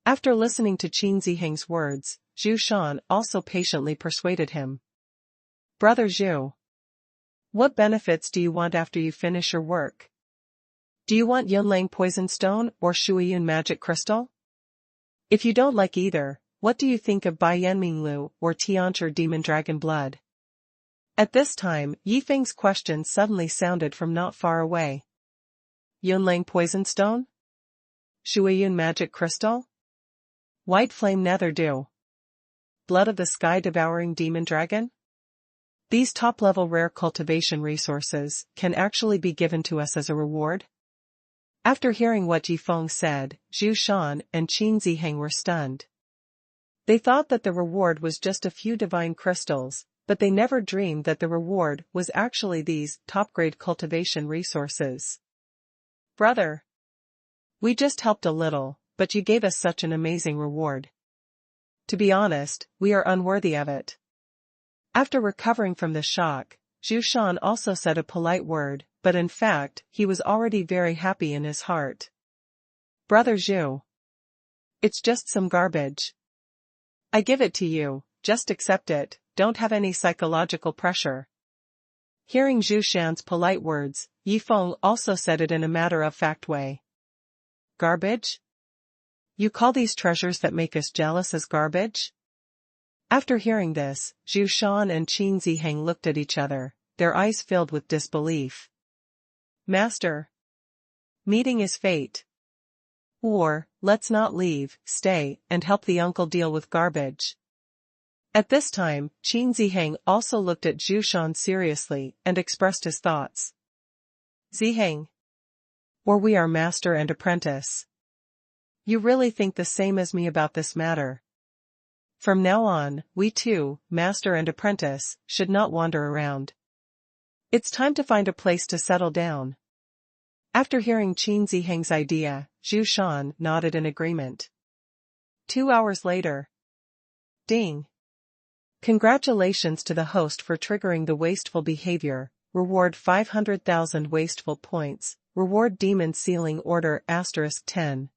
After listening to Qin Ziheng's words, Zhu Shan also patiently persuaded him. Brother Zhu. What benefits do you want after you finish your work? Do you want Yunlang poison stone or Shuiyun magic crystal? If you don't like either, what do you think of Bai Yanminglu or Tianchi demon dragon blood? At this time, Yi Feng's question suddenly sounded from not far away. Yunlang poison stone? Shuiyun magic crystal? White flame nether dew? Blood of the sky devouring demon dragon? These top-level rare cultivation resources can actually be given to us as a reward? After hearing what Yi Feng said, Zhu Shan and Qin Ziheng were stunned. They thought that the reward was just a few divine crystals, but they never dreamed that the reward was actually these top-grade cultivation resources. Brother. We just helped a little, but you gave us such an amazing reward. To be honest, we are unworthy of it. After recovering from the shock, Zhu Shan also said a polite word, but in fact, he was already very happy in his heart. Brother Zhu. It's just some garbage. I give it to you, just accept it, don't have any psychological pressure. Hearing Zhu Shan's polite words, Yi Feng also said it in a matter-of-fact way. Garbage? You call these treasures that make us jealous as garbage? After hearing this, Zhu Shan and Qin Ziheng looked at each other, their eyes filled with disbelief. Master. Meeting is fate. Or, let's not leave, stay, and help the uncle deal with garbage. At this time, Qin Ziheng also looked at Zhu Shan seriously and expressed his thoughts. Ziheng. Or we are master and apprentice. You really think the same as me about this matter? From now on, we two, master and apprentice, should not wander around. It's time to find a place to settle down. After hearing Qin Ziheng's idea, Zhu Shan nodded in agreement. 2 hours later. Ding. Congratulations to the host for triggering the wasteful behavior. Reward 500,000 wasteful points. Reward demon sealing order *10.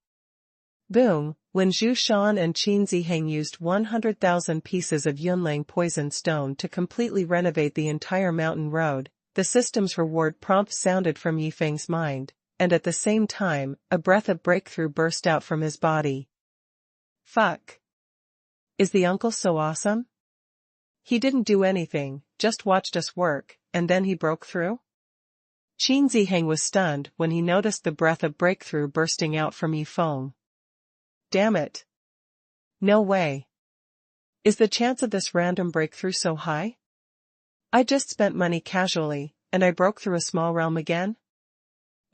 Boom. When Zhu Shan and Qin Ziheng used 100,000 pieces of Yunlang poison stone to completely renovate the entire mountain road, the system's reward prompt sounded from Yifeng's mind, and at the same time, a breath of breakthrough burst out from his body. Fuck. Is the uncle so awesome? He didn't do anything, just watched us work, and then he broke through? Qin Ziheng was stunned when he noticed the breath of breakthrough bursting out from Yifeng. Damn it. No way. Is the chance of this random breakthrough so high? I just spent money casually, and I broke through a small realm again?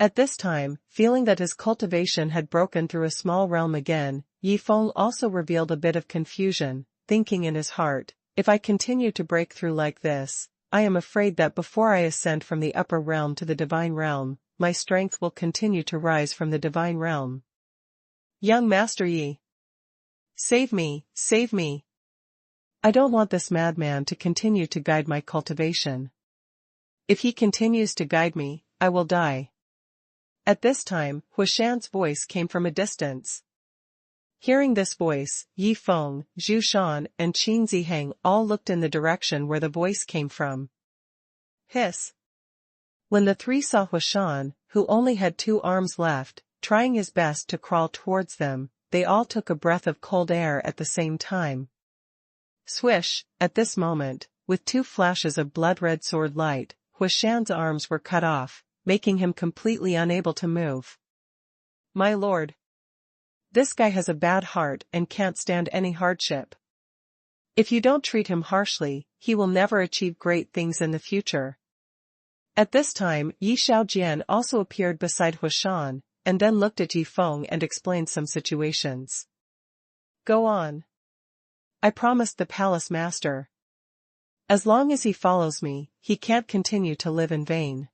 At this time, feeling that his cultivation had broken through a small realm again, Yifeng also revealed a bit of confusion, thinking in his heart, if I continue to break through like this, I am afraid that before I ascend from the upper realm to the divine realm, my strength will continue to rise from the divine realm. Young Master Yi. Save me, save me. I don't want this madman to continue to guide my cultivation. If he continues to guide me, I will die. At this time, Huashan's voice came from a distance. Hearing this voice, Yifeng, Zhu Shan, and Qin Ziheng all looked in the direction where the voice came from. Hiss. When the three saw Huashan, who only had 2 arms left, trying his best to crawl towards them, they all took a breath of cold air at the same time. Swish, at this moment, with 2 flashes of blood-red sword light, Huashan's arms were cut off, making him completely unable to move. My lord. This guy has a bad heart and can't stand any hardship. If you don't treat him harshly, he will never achieve great things in the future. At this time, Yi Xiaojian also appeared beside Huashan, and then looked at Yifeng and explained some situations. Go on. I promised the palace master. As long as he follows me, he can't continue to live in vain.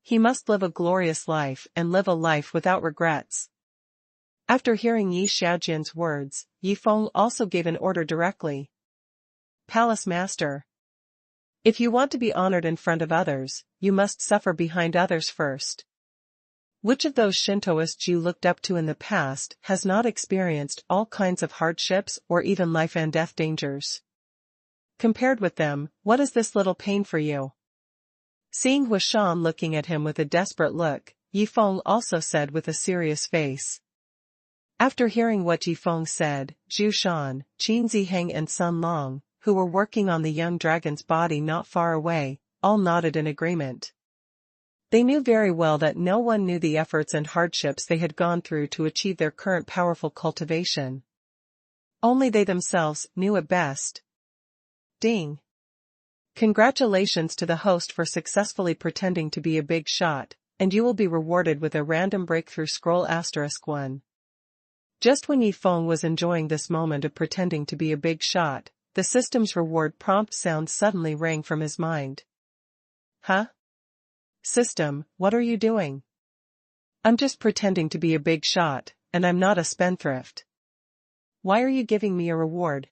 He must live a glorious life and live a life without regrets. After hearing Yi Xiaojian's words, Yifeng also gave an order directly. Palace master. If you want to be honored in front of others, you must suffer behind others first. Which of those Shintoists you looked up to in the past has not experienced all kinds of hardships or even life and death dangers? Compared with them, what is this little pain for you? Seeing Huashan looking at him with a desperate look, Yifeng also said with a serious face. After hearing what Yifeng said, Zhu Shan, Qin Ziheng and Sun Long, who were working on the young dragon's body not far away, all nodded in agreement. They knew very well that no one knew the efforts and hardships they had gone through to achieve their current powerful cultivation. Only they themselves knew it best. Ding. Congratulations to the host for successfully pretending to be a big shot, and you will be rewarded with a random breakthrough scroll *1. Just when Yifeng was enjoying this moment of pretending to be a big shot, the system's reward prompt sound suddenly rang from his mind. Huh? System, what are you doing? I'm just pretending to be a big shot, and I'm not a spendthrift. Why are you giving me a reward?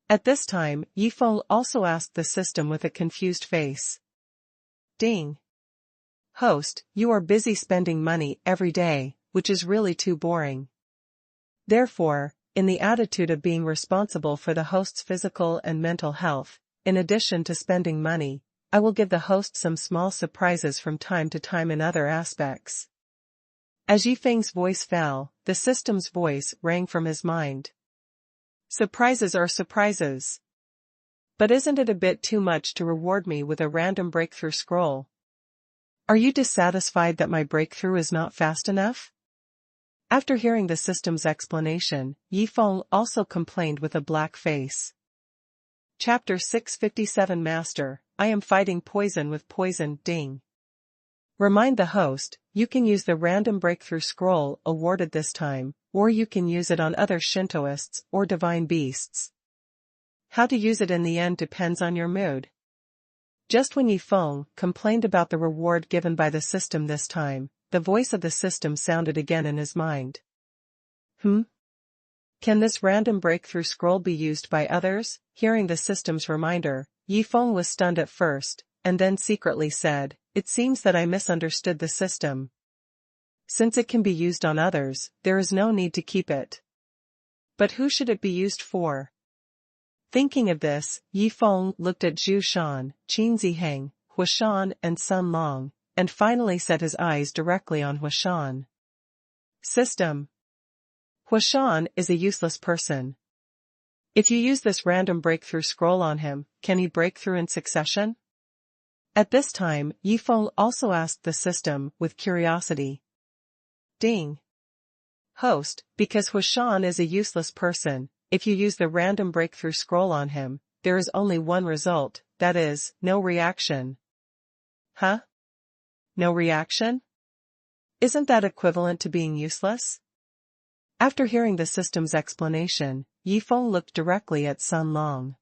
At this time, Yifeng also asked the system with a confused face. Ding. Host, you are busy spending money every day, which is really too boring. Therefore, in the attitude of being responsible for the host's physical and mental health, in addition to spending money, I will give the host some small surprises from time to time in other aspects. As Yifeng's voice fell, the system's voice rang from his mind. Surprises are surprises. But isn't it a bit too much to reward me with a random breakthrough scroll? Are you dissatisfied that my breakthrough is not fast enough? After hearing the system's explanation, Yifeng also complained with a black face. Chapter 657 Master, I am fighting poison with poison, ding. Remind the host, you can use the random breakthrough scroll awarded this time, or you can use it on other Shintoists or divine beasts. How to use it in the end depends on your mood. Just when Yifeng complained about the reward given by the system this time, the voice of the system sounded again in his mind. Can this random breakthrough scroll be used by others? Hearing the system's reminder, Yifeng was stunned at first, and then secretly said, it seems that I misunderstood the system. Since it can be used on others, there is no need to keep it. But who should it be used for? Thinking of this, Yifeng looked at Zhu Shan, Qin Ziheng, Huashan and Sun Long, and finally set his eyes directly on Huashan. System. Huashan is a useless person. If you use this random breakthrough scroll on him, can he break through in succession? At this time, Yifeng also asked the system with curiosity. Ding. Host, because Huashan is a useless person, if you use the random breakthrough scroll on him, there is only one result, that is, no reaction. Huh? No reaction? Isn't that equivalent to being useless? After hearing the system's explanation, Yifeng looked directly at Sun Long.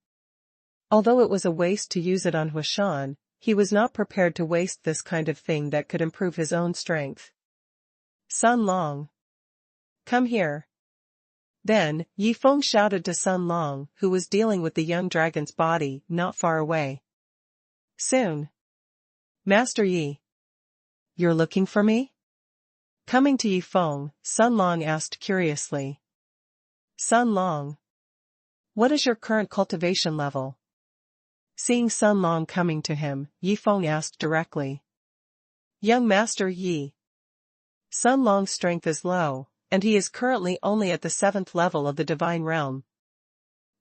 Although it was a waste to use it on Huashan, he was not prepared to waste this kind of thing that could improve his own strength. Sun Long. Come here. Then, Yifeng shouted to Sun Long, who was dealing with the young dragon's body not far away. Soon. Master Yi. You're looking for me? Coming to Yifeng, Sun Long asked curiously. Sun Long. What is your current cultivation level? Seeing Sun Long coming to him, Yifeng asked directly. Young Master Yi. Sun Long's strength is low, and he is currently only at the 7th level of the divine realm.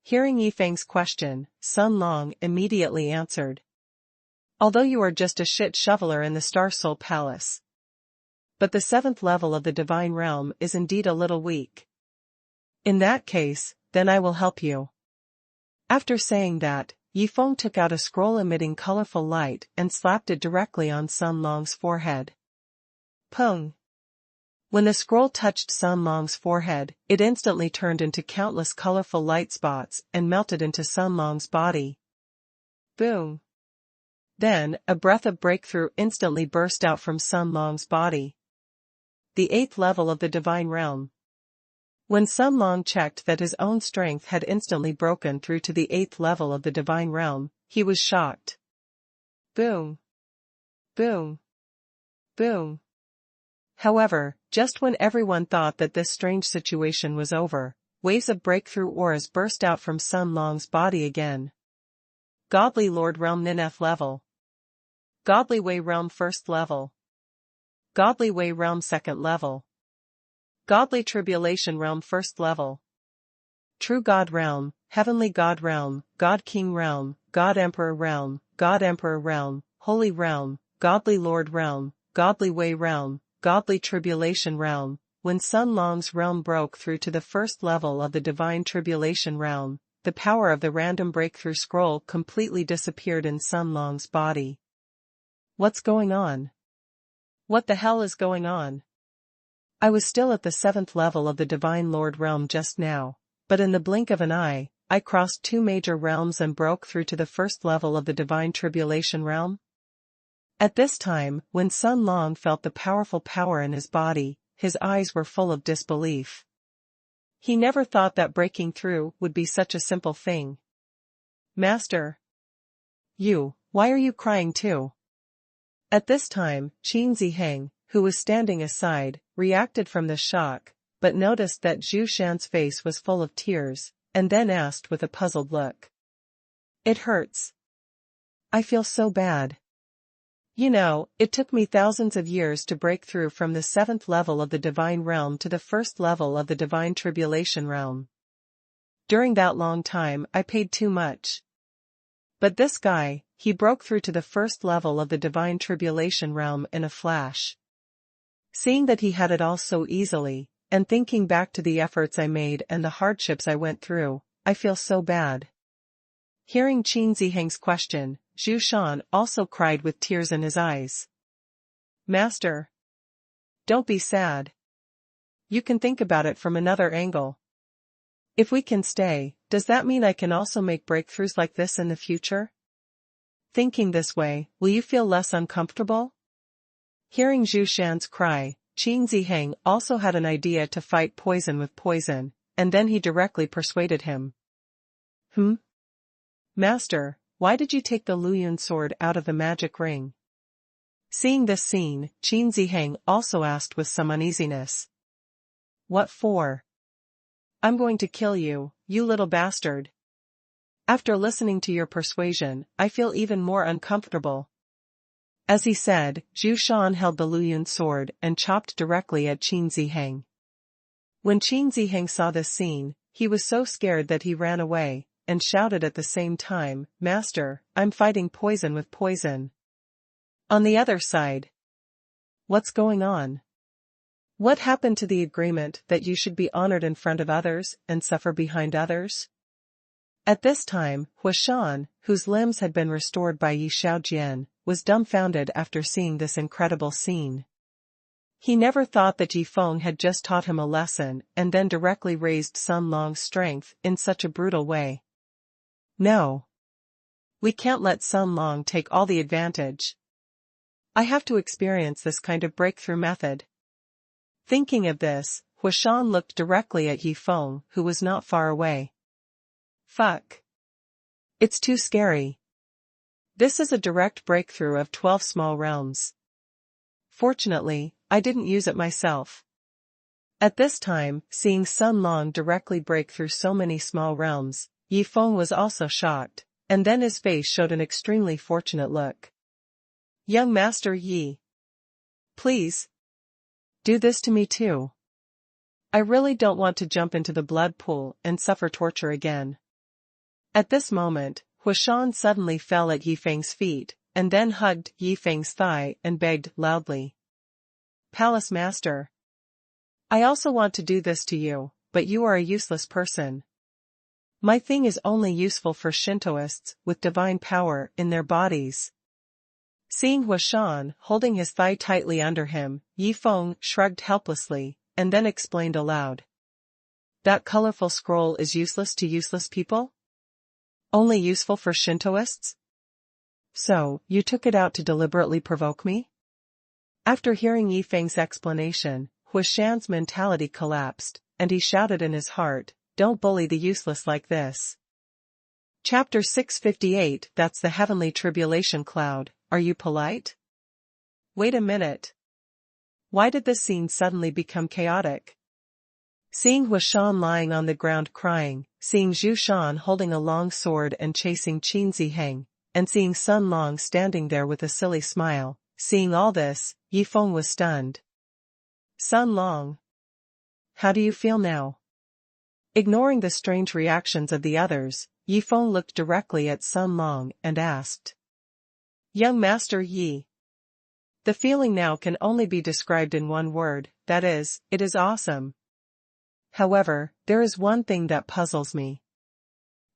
Hearing Yifeng's question, Sun Long immediately answered. Although you are just a shit shoveler in the Star Soul Palace. But the 7th level of the divine realm is indeed a little weak. In that case, then I will help you. After saying that, Yifeng took out a scroll emitting colorful light and slapped it directly on Sun Long's forehead. Pung. When the scroll touched Sun Long's forehead, it instantly turned into countless colorful light spots and melted into Sun Long's body. Boom. Then, a breath of breakthrough instantly burst out from Sun Long's body. The 8th level of the divine realm. When Sun Long checked that his own strength had instantly broken through to the 8th level of the divine realm, he was shocked. Boom. Boom. Boom. However, just when everyone thought that this strange situation was over, waves of breakthrough auras burst out from Sun Long's body again. Godly Lord Realm Nineth level. Godly Way Realm 1st level. Godly Way Realm 2nd level. Godly Tribulation Realm 1st level. True God Realm, Heavenly God Realm, God King Realm, God Emperor Realm, God Emperor Realm, Holy Realm, Godly Lord Realm, Godly Way Realm, Godly Tribulation Realm. When Sun Long's realm broke through to the 1st level of the Divine Tribulation Realm, the power of the random breakthrough scroll completely disappeared in Sun Long's body. What's going on? What the hell is going on? I was still at the 7th level of the Divine Lord Realm just now, but in the blink of an eye, I crossed 2 major realms and broke through to the 1st level of the Divine Tribulation Realm. At this time, when Sun Long felt the powerful power in his body, his eyes were full of disbelief. He never thought that breaking through would be such a simple thing. Master. Why are you crying too? At this time, Qin Ziheng, who was standing aside, reacted from the shock, but noticed that Zhu Shan's face was full of tears, and then asked with a puzzled look. It hurts. I feel so bad. You know, it took me thousands of years to break through from the 7th level of the Divine Realm to the 1st level of the Divine Tribulation Realm. During that long time, I paid too much. But this guy, he broke through to the first level of the divine tribulation realm in a flash. Seeing that he had it all so easily, and thinking back to the efforts I made and the hardships I went through, I feel so bad. Hearing Qin Ziheng's question, Zhu Shan also cried with tears in his eyes. Master, don't be sad. You can think about it from another angle. If we can stay, does that mean I can also make breakthroughs like this in the future? Thinking this way, will you feel less uncomfortable? Hearing Zhu Shan's cry, Qin Ziheng also had an idea to fight poison with poison, and then he directly persuaded him. Master, why did you take the Luyun sword out of the magic ring? Seeing this scene, Qin Ziheng also asked with some uneasiness. What for? I'm going to kill you, you little bastard. After listening to your persuasion, I feel even more uncomfortable. As he said, Zhu Shan held the Luyun sword and chopped directly at Qin Ziheng. When Qin Ziheng saw this scene, he was so scared that he ran away, and shouted at the same time, Master, I'm fighting poison with poison. On the other side. What's going on? What happened to the agreement that you should be honored in front of others and suffer behind others? At this time, Huashan, whose limbs had been restored by Yi Shaojian, was dumbfounded after seeing this incredible scene. He never thought that Yi Feng had just taught him a lesson and then directly raised Sun Long's strength in such a brutal way. No. We can't let Sun Long take all the advantage. I have to experience this kind of breakthrough method. Thinking of this, Huashan looked directly at Yi Feng, who was not far away. Fuck. It's too scary. This is a direct breakthrough of 12 small realms. Fortunately, I didn't use it myself. At this time, seeing Sun Long directly break through so many small realms, Yi Feng was also shocked, and then his face showed an extremely fortunate look. Young Master Yi. Please. Do this to me too. I really don't want to jump into the blood pool and suffer torture again. At this moment, Huashan suddenly fell at Yi Feng's feet, and then hugged Yi Feng's thigh and begged loudly. Palace Master. I also want to do this to you, but you are a useless person. My thing is only useful for Shintoists with divine power in their bodies. Seeing Huashan holding his thigh tightly under him, Yi Feng shrugged helplessly, and then explained aloud. That colorful scroll is useless to useless people? Only useful for Shintoists? So, you took it out to deliberately provoke me? After hearing Yi Feng's explanation, Huashan's mentality collapsed, and he shouted in his heart, Don't bully the useless like this. Chapter 658. That's the heavenly tribulation cloud. Are you polite? Wait a minute. Why did this scene suddenly become chaotic? Seeing Huashan lying on the ground crying, seeing Zhu Shan holding a long sword and chasing Qin Ziheng, and seeing Sun Long standing there with a silly smile, seeing all this, Yi Feng was stunned. Sun Long. How do you feel now? Ignoring the strange reactions of the others, Yi Feng looked directly at Sun Long and asked. Young Master Yi. The feeling now can only be described in one word, that is, it is awesome. However, there is one thing that puzzles me.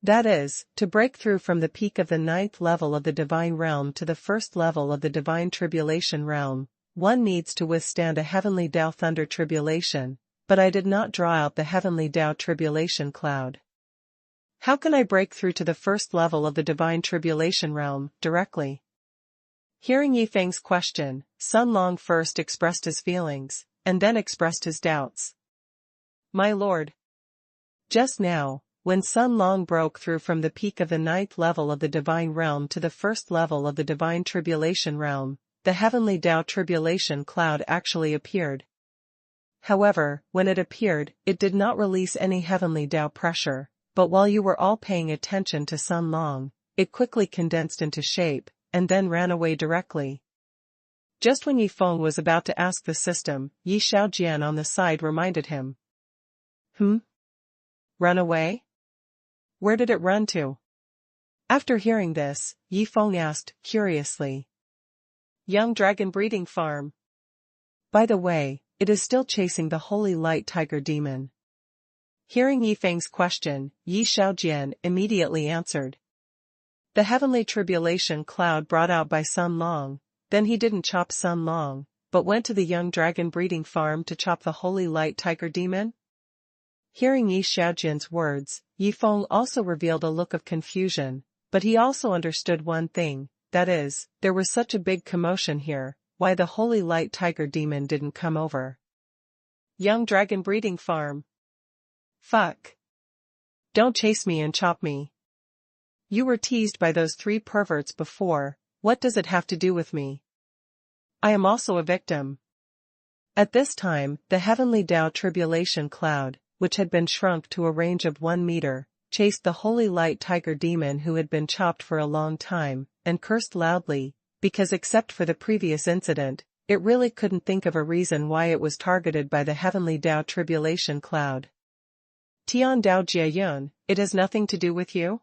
That is, to break through from the peak of the 9th level of the divine realm to the 1st level of the divine tribulation realm, one needs to withstand a heavenly Dao thunder tribulation, but I did not draw out the heavenly Dao tribulation cloud. How can I break through to the 1st level of the divine tribulation realm, directly? Hearing Yi Feng's question, Sun Long first expressed his feelings, and then expressed his doubts. My lord. Just now, when Sun Long broke through from the peak of the 9th level of the divine realm to the 1st level of the divine tribulation realm, the heavenly Dao tribulation cloud actually appeared. However, when it appeared, it did not release any heavenly Dao pressure, but while you were all paying attention to Sun Long, it quickly condensed into shape, and then ran away directly. Just when Yi Feng was about to ask the system, Yi Shaojian on the side reminded him. Run away? Where did it run to? After hearing this, Yi Feng asked, curiously. Young dragon breeding farm. By the way, it is still chasing the holy light tiger demon. Hearing Yi Feng's question, Yi Xiaojian immediately answered. The heavenly tribulation cloud brought out by Sun Long, then he didn't chop Sun Long, but went to the young dragon breeding farm to chop the holy light tiger demon? Hearing Yi Xiaojian's words, Yi Feng also revealed a look of confusion, but he also understood one thing, that is, there was such a big commotion here, why the holy light tiger demon didn't come over. Young dragon breeding farm. Fuck. Don't chase me and chop me. You were teased by those 3 perverts before, what does it have to do with me? I am also a victim. At this time, the heavenly Tao tribulation cloud, which had been shrunk to a range of 1 meter, chased the holy light tiger demon who had been chopped for a long time, and cursed loudly, because except for the previous incident, it really couldn't think of a reason why it was targeted by the heavenly Tao tribulation cloud. Tian Dao Jiayun, it has nothing to do with you?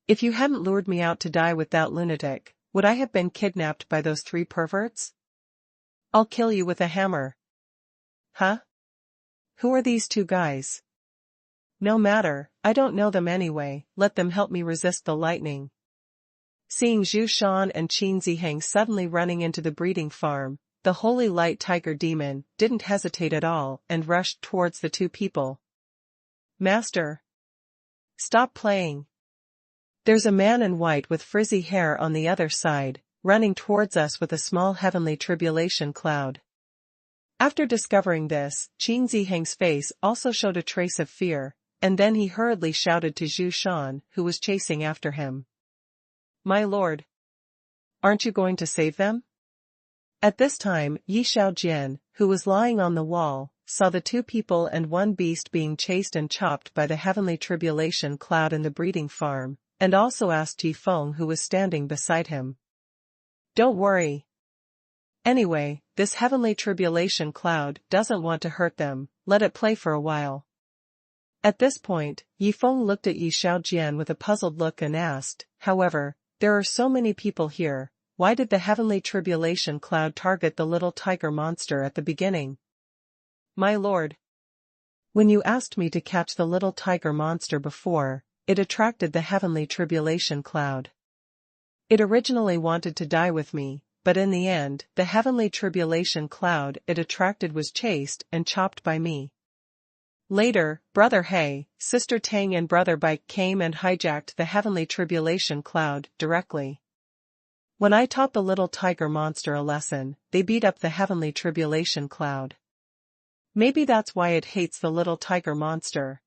If you hadn't lured me out to die with that lunatic, would I have been kidnapped by those 3 perverts? I'll kill you with a hammer. Huh? Who are these 2 guys? No matter, I don't know them anyway, let them help me resist the lightning. Seeing Zhu Shan and Qin Ziheng suddenly running into the breeding farm, the holy light tiger demon didn't hesitate at all and rushed towards the 2 people. Master! Stop playing! There's a man in white with frizzy hair on the other side, running towards us with a small heavenly tribulation cloud. After discovering this, Qin Ziheng's face also showed a trace of fear, and then he hurriedly shouted to Zhu Shan, who was chasing after him. My lord! Aren't you going to save them? At this time, Yi Xiaojian, who was lying on the wall, saw the 2 people and 1 beast being chased and chopped by the heavenly tribulation cloud in the breeding farm, and also asked Yi Feng who was standing beside him. Don't worry. Anyway, this heavenly tribulation cloud doesn't want to hurt them, let it play for a while. At this point, Yi Feng looked at Yi Xiaojian with a puzzled look and asked, however, there are so many people here, why did the heavenly tribulation cloud target the little tiger monster at the beginning? My lord. When you asked me to catch the little tiger monster before, it attracted the heavenly tribulation cloud. It originally wanted to die with me, but in the end, the heavenly tribulation cloud it attracted was chased and chopped by me. Later, Brother He, Sister Tang and Brother Bai came and hijacked the heavenly tribulation cloud directly. When I taught the little tiger monster a lesson, they beat up the heavenly tribulation cloud. Maybe that's why it hates the little tiger monster.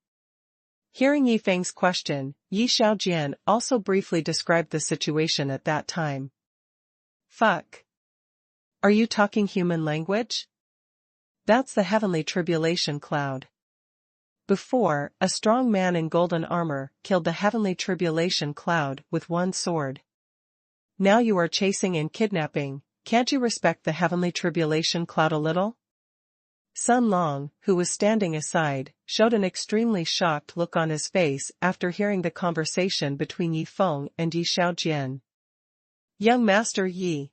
Hearing Yi Feng's question, Yi Xiaojian also briefly described the situation at that time. Fuck. Are you talking human language? That's the heavenly tribulation cloud. Before, a strong man in golden armor killed the heavenly tribulation cloud with 1 sword. Now you are chasing and kidnapping, can't you respect the heavenly tribulation cloud a little? Sun Long, who was standing aside, showed an extremely shocked look on his face after hearing the conversation between Yi Feng and Yi Xiaojian. Young Master Yi.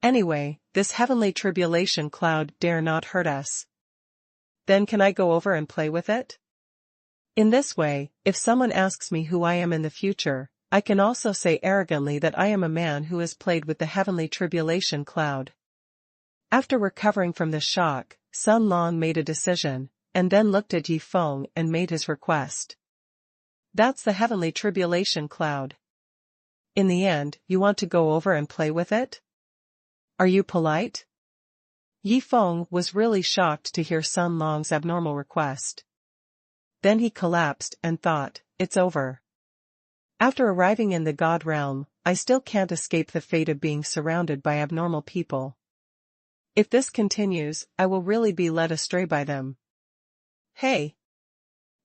Anyway, this heavenly tribulation cloud dare not hurt us. Then can I go over and play with it? In this way, if someone asks me who I am in the future, I can also say arrogantly that I am a man who has played with the heavenly tribulation cloud. After recovering from the shock, Sun Long made a decision, and then looked at Yi Feng and made his request. That's the heavenly tribulation cloud. In the end, you want to go over and play with it? Are you polite? Yi Feng was really shocked to hear Sun Long's abnormal request. Then he collapsed and thought, it's over. After arriving in the God realm, I still can't escape the fate of being surrounded by abnormal people. If this continues, I will really be led astray by them. Hey!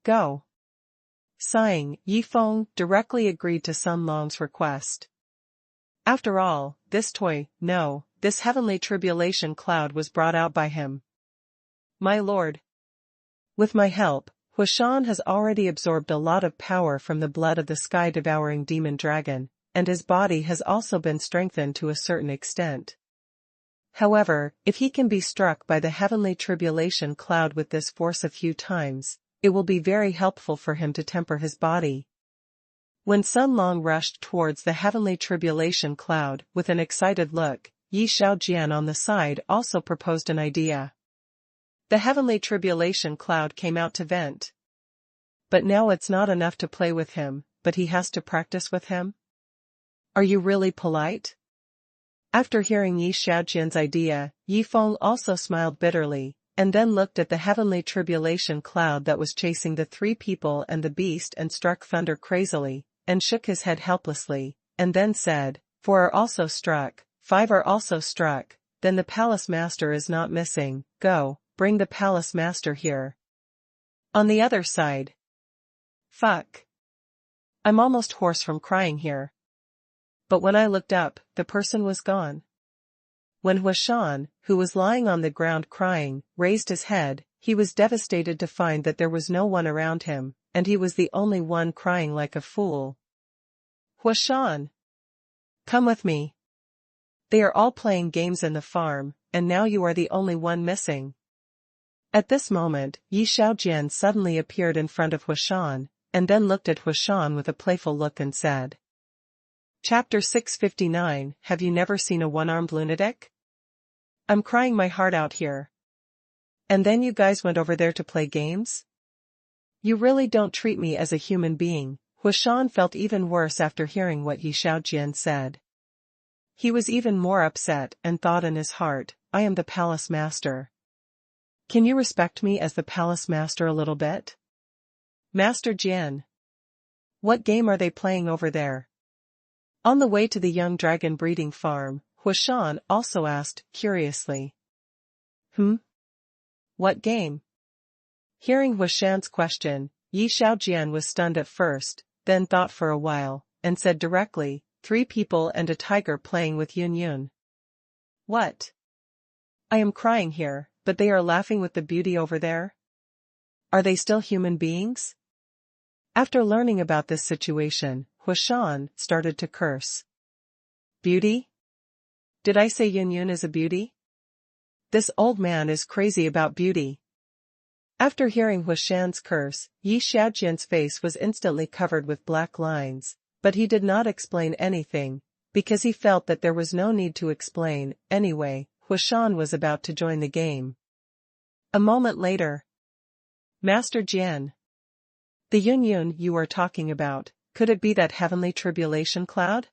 Go! Sighing, Yi Feng directly agreed to Sun Long's request. After all, this heavenly tribulation cloud was brought out by him. My lord! With my help, Huashan has already absorbed a lot of power from the blood of the sky-devouring demon dragon, and his body has also been strengthened to a certain extent. However, if he can be struck by the heavenly tribulation cloud with this force a few times, it will be very helpful for him to temper his body. When Sun Long rushed towards the heavenly tribulation cloud with an excited look, Yi Xiaojian on the side also proposed an idea. The heavenly tribulation cloud came out to vent. But now it's not enough to play with him, but he has to practice with him? Are you really polite? After hearing Yi Xiaojian's idea, Yi Feng also smiled bitterly, and then looked at the heavenly tribulation cloud that was chasing the three people and the beast and struck thunder crazily, and shook his head helplessly, and then said, 4 are also struck, 5 are also struck, then the palace master is not missing, go, bring the palace master here. On the other side. Fuck. I'm almost hoarse from crying here. But when I looked up, the person was gone. When Huashan, who was lying on the ground crying, raised his head, he was devastated to find that there was no one around him, and he was the only one crying like a fool. Huashan! Come with me. They are all playing games in the farm, and now you are the only one missing. At this moment, Yi Xiaojian suddenly appeared in front of Huashan, and then looked at Huashan with a playful look and said. Chapter 659, Have you never seen a one-armed lunatic? I'm crying my heart out here. And then you guys went over there to play games? You really don't treat me as a human being. Huashan felt even worse after hearing what Yi Xiaojian said. He was even more upset and thought in his heart, I am the palace master. Can you respect me as the palace master a little bit? Master Jian. What game are they playing over there? On the way to the young dragon breeding farm, Huashan also asked, curiously. What game? Hearing Huashan's question, Yi Xiaojian was stunned at first, then thought for a while, and said directly, 3 people and a tiger playing with Yun Yun. What? I am crying here, but they are laughing with the beauty over there? Are they still human beings? After learning about this situation, Huashan started to curse. Beauty? Did I say Yun Yun is a beauty? This old man is crazy about beauty. After hearing Huashan's curse, Yi Xiaojian's face was instantly covered with black lines, but he did not explain anything, because he felt that there was no need to explain. Anyway, Huashan was about to join the game. A moment later. Master Jian. The Yun Yun you are talking about, could it be that heavenly tribulation cloud?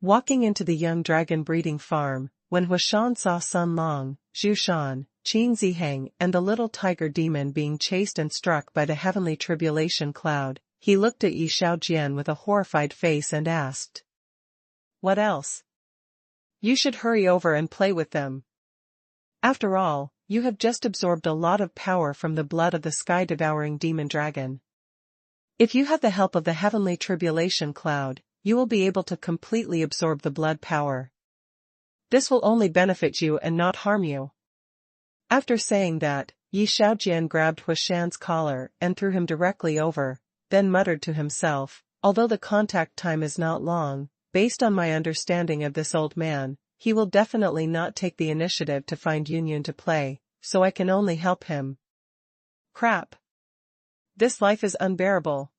Walking into the young dragon breeding farm, when Huashan saw Sun Long, Zhu Shan, Qin Ziheng and the little tiger demon being chased and struck by the heavenly tribulation cloud, he looked at Yi Xiaojian with a horrified face and asked. What else? You should hurry over and play with them. After all, you have just absorbed a lot of power from the blood of the sky-devouring demon dragon. If you have the help of the heavenly tribulation cloud, you will be able to completely absorb the blood power. This will only benefit you and not harm you. After saying that, Yi Xiaojian grabbed Huashan's collar and threw him directly over, then muttered to himself, although the contact time is not long, based on my understanding of this old man, he will definitely not take the initiative to find Yun Yun to play, so I can only help him. Crap. This life is unbearable.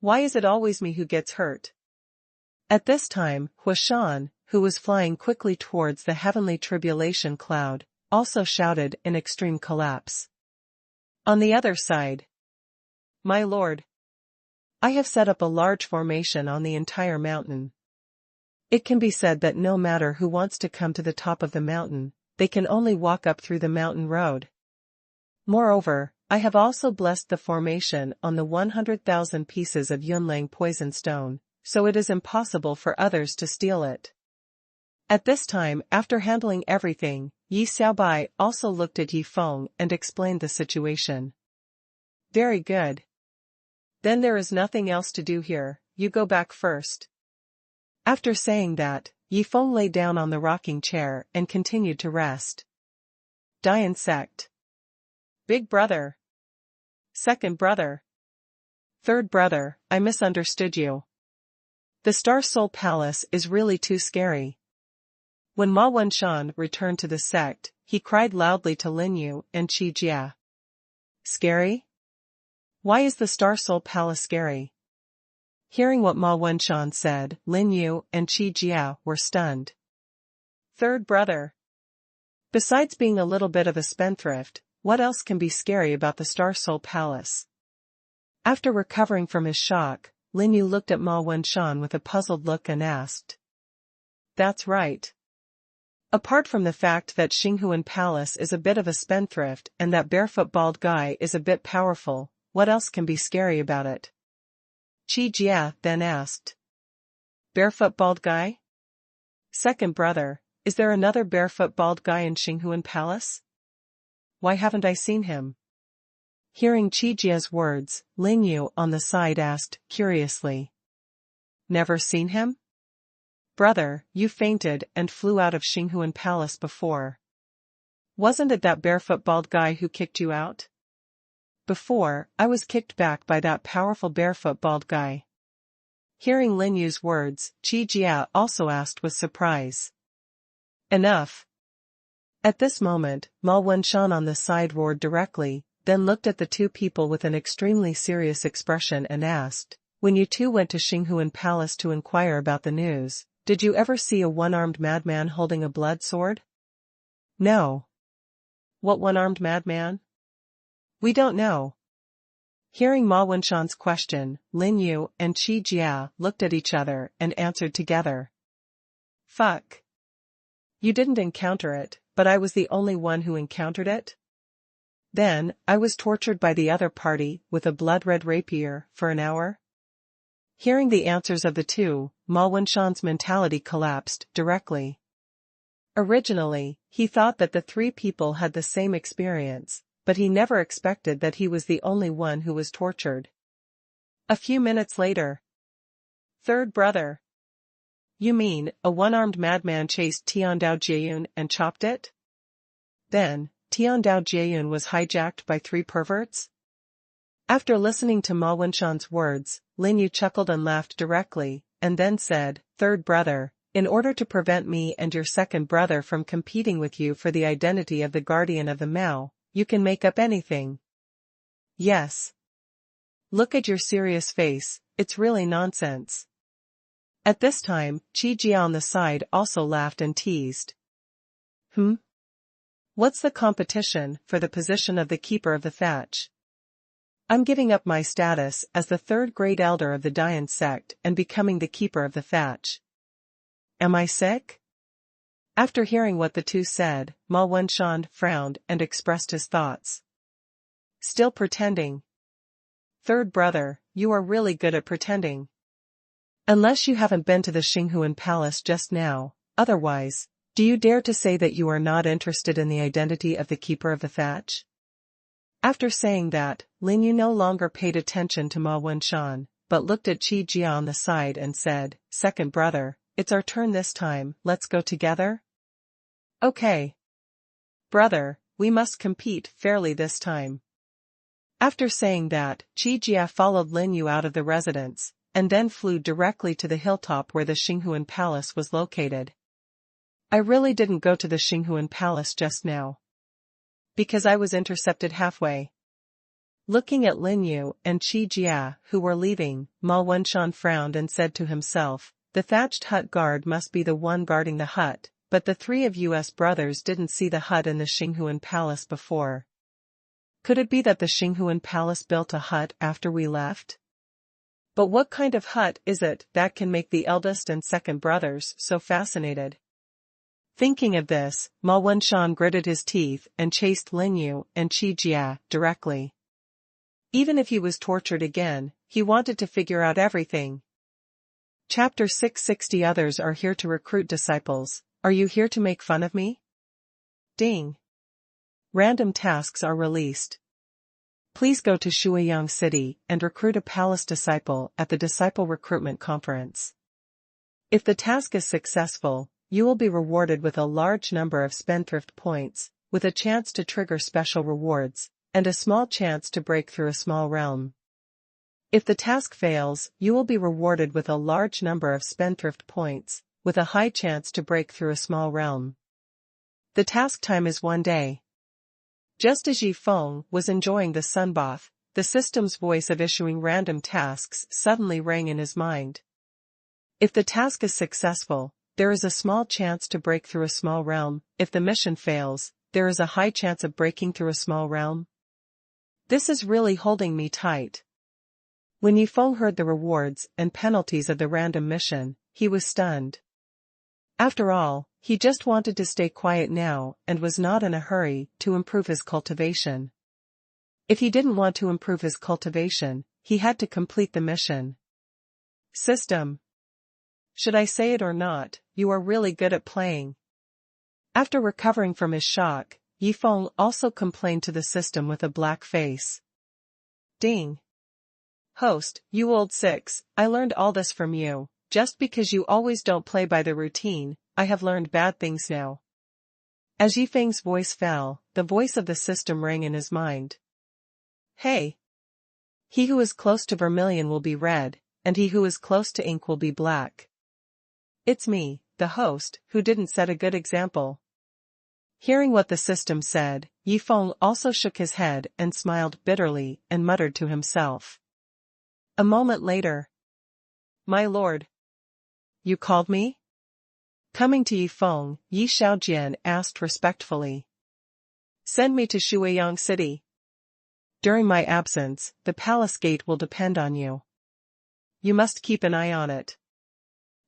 Why is it always me who gets hurt? At this time, Huashan, who was flying quickly towards the heavenly tribulation cloud, also shouted in extreme collapse. On the other side. My lord. I have set up a large formation on the entire mountain. It can be said that no matter who wants to come to the top of the mountain, they can only walk up through the mountain road. Moreover, I have also blessed the formation on the 100,000 pieces of Yunlang poison stone, so it is impossible for others to steal it. At this time, after handling everything, Yi Xiaobai also looked at Yi Feng and explained the situation. Very good. Then there is nothing else to do here, you go back first. After saying that, Yi Feng lay down on the rocking chair and continued to rest. Die insect. Big brother. Second brother. Third brother, I misunderstood you. The Star Soul Palace is really too scary. When Ma Wenshan returned to the sect, he cried loudly to Lin Yu and Qi Jia. Scary? Why is the Star Soul Palace scary? Hearing what Ma Wenshan said, Lin Yu and Qi Jia were stunned. Third brother. Besides being a little bit of a spendthrift, what else can be scary about the Star Soul Palace? After recovering from his shock, Lin Yu looked at Ma Wenshan with a puzzled look and asked. That's right. Apart from the fact that Xinghuan Palace is a bit of a spendthrift and that barefoot bald guy is a bit powerful, what else can be scary about it? Qi Jia then asked. Barefoot bald guy? Second brother, is there another barefoot bald guy in Xinghuan Palace? Why haven't I seen him? Hearing Qi Jia's words, Lin Yu on the side asked, curiously. Never seen him? Brother, you fainted and flew out of Xinghuan Palace before. Wasn't it that barefoot bald guy who kicked you out? Before, I was kicked back by that powerful barefoot bald guy. Hearing Lin Yu's words, Qi Jia also asked with surprise. Enough. At this moment, Ma Wenshan on the side roared directly, then looked at the two people with an extremely serious expression and asked, when you two went to Xinghuan Palace to inquire about the news, did you ever see a one-armed madman holding a blood sword? No. What one-armed madman? We don't know. Hearing Ma Wenshan's question, Lin Yu and Qi Jia looked at each other and answered together. Fuck. You didn't encounter it, but I was the only one who encountered it? Then, I was tortured by the other party with a blood-red rapier for an hour? Hearing the answers of the two, Ma Wenshan's mentality collapsed directly. Originally, he thought that the three people had the same experience, but he never expected that he was the only one who was tortured. A few minutes later. Third brother. You mean, a one-armed madman chased Tiandao Jieyun and chopped it? Then, Tiandao Jieyun was hijacked by three perverts? After listening to Ma Wenshan's words, Lin Yu chuckled and laughed directly, and then said, Third brother, in order to prevent me and your second brother from competing with you for the identity of the guardian of the Mao, you can make up anything. Yes. Look at your serious face, it's really nonsense. At this time, Qi Jia on the side also laughed and teased. What's the competition for the position of the keeper of the thatch? I'm giving up my status as the third great elder of the Dian sect and becoming the keeper of the thatch. Am I sick? After hearing what the two said, Ma Wenshan frowned and expressed his thoughts. Still pretending. Third brother, you are really good at pretending. Unless you haven't been to the Xinghuan Palace just now, otherwise, do you dare to say that you are not interested in the identity of the keeper of the thatch? After saying that, Lin Yu no longer paid attention to Ma Wenshan, but looked at Qi Jia on the side and said, Second brother, it's our turn this time, let's go together? Okay. Brother, we must compete fairly this time. After saying that, Qi Jia followed Lin Yu out of the residence, and then flew directly to the hilltop where the Xinghuan Palace was located. I really didn't go to the Xinghuan Palace just now. Because I was intercepted halfway. Looking at Lin Yu and Qi Jia, who were leaving, Ma Wenshan frowned and said to himself, the thatched hut guard must be the one guarding the hut, but the three of us brothers didn't see the hut in the Xinghuan Palace before. Could it be that the Xinghuan Palace built a hut after we left? But what kind of hut is it that can make the eldest and second brothers so fascinated? Thinking of this, Ma Wenshan gritted his teeth and chased Lin Yu and Qi Jia directly. Even if he was tortured again, he wanted to figure out everything. Chapter 660. Others are here to recruit disciples. Are you here to make fun of me? Ding. Random tasks are released. Please go to Shuiyang City and recruit a palace disciple at the Disciple Recruitment Conference. If the task is successful, you will be rewarded with a large number of spendthrift points, with a chance to trigger special rewards, and a small chance to break through a small realm. If the task fails, you will be rewarded with a large number of spendthrift points, with a high chance to break through a small realm. The task time is 1 day. Just as Yi Feng was enjoying the sunbath, the system's voice of issuing random tasks suddenly rang in his mind. If the task is successful, there is a small chance to break through a small realm. If the mission fails, there is a high chance of breaking through a small realm. This is really holding me tight. When Yi Feng heard the rewards and penalties of the random mission, he was stunned. After all, he just wanted to stay quiet now and was not in a hurry to improve his cultivation. If he didn't want to improve his cultivation, he had to complete the mission. System. Should I say it or not, you are really good at playing. After recovering from his shock, Yi Feng also complained to the system with a black face. Ding. Host, you old six, I learned all this from you. Just because you always don't play by the routine, I have learned bad things now. As Yi Feng's voice fell, the voice of the system rang in his mind. Hey! He who is close to vermilion will be red, and he who is close to ink will be black. It's me, the host, who didn't set a good example. Hearing what the system said, Yi Feng also shook his head and smiled bitterly and muttered to himself. A moment later. My lord. You called me? Coming to Yi Feng, Yi Shaojian asked respectfully. Send me to Shuiyang City. During my absence, the palace gate will depend on you. You must keep an eye on it.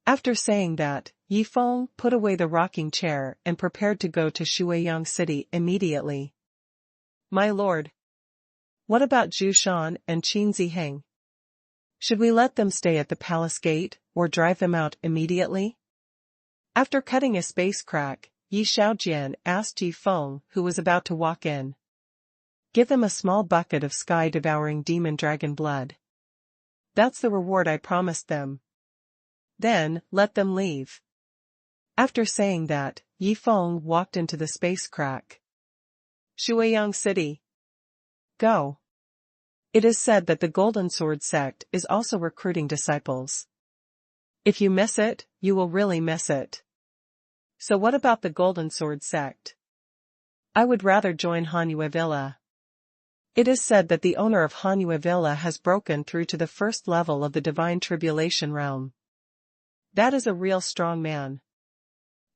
After saying that, Yi Feng put away the rocking chair and prepared to go to Shuiyang City immediately. My lord. What about Zhu Shan and Qin Ziheng? Should we let them stay at the palace gate, or drive them out immediately? After cutting a space crack, Yi Shaojian asked Yi Feng, who was about to walk in. Give them a small bucket of sky-devouring demon dragon blood. That's the reward I promised them. Then, let them leave. After saying that, Yi Feng walked into the space crack. Shuiyang City. Go. It is said that the Golden Sword sect is also recruiting disciples. If you miss it, you will really miss it. So what about the Golden Sword sect? I would rather join Hanyue Villa. It is said that the owner of Hanyue Villa has broken through to the first level of the Divine Tribulation realm. That is a real strong man.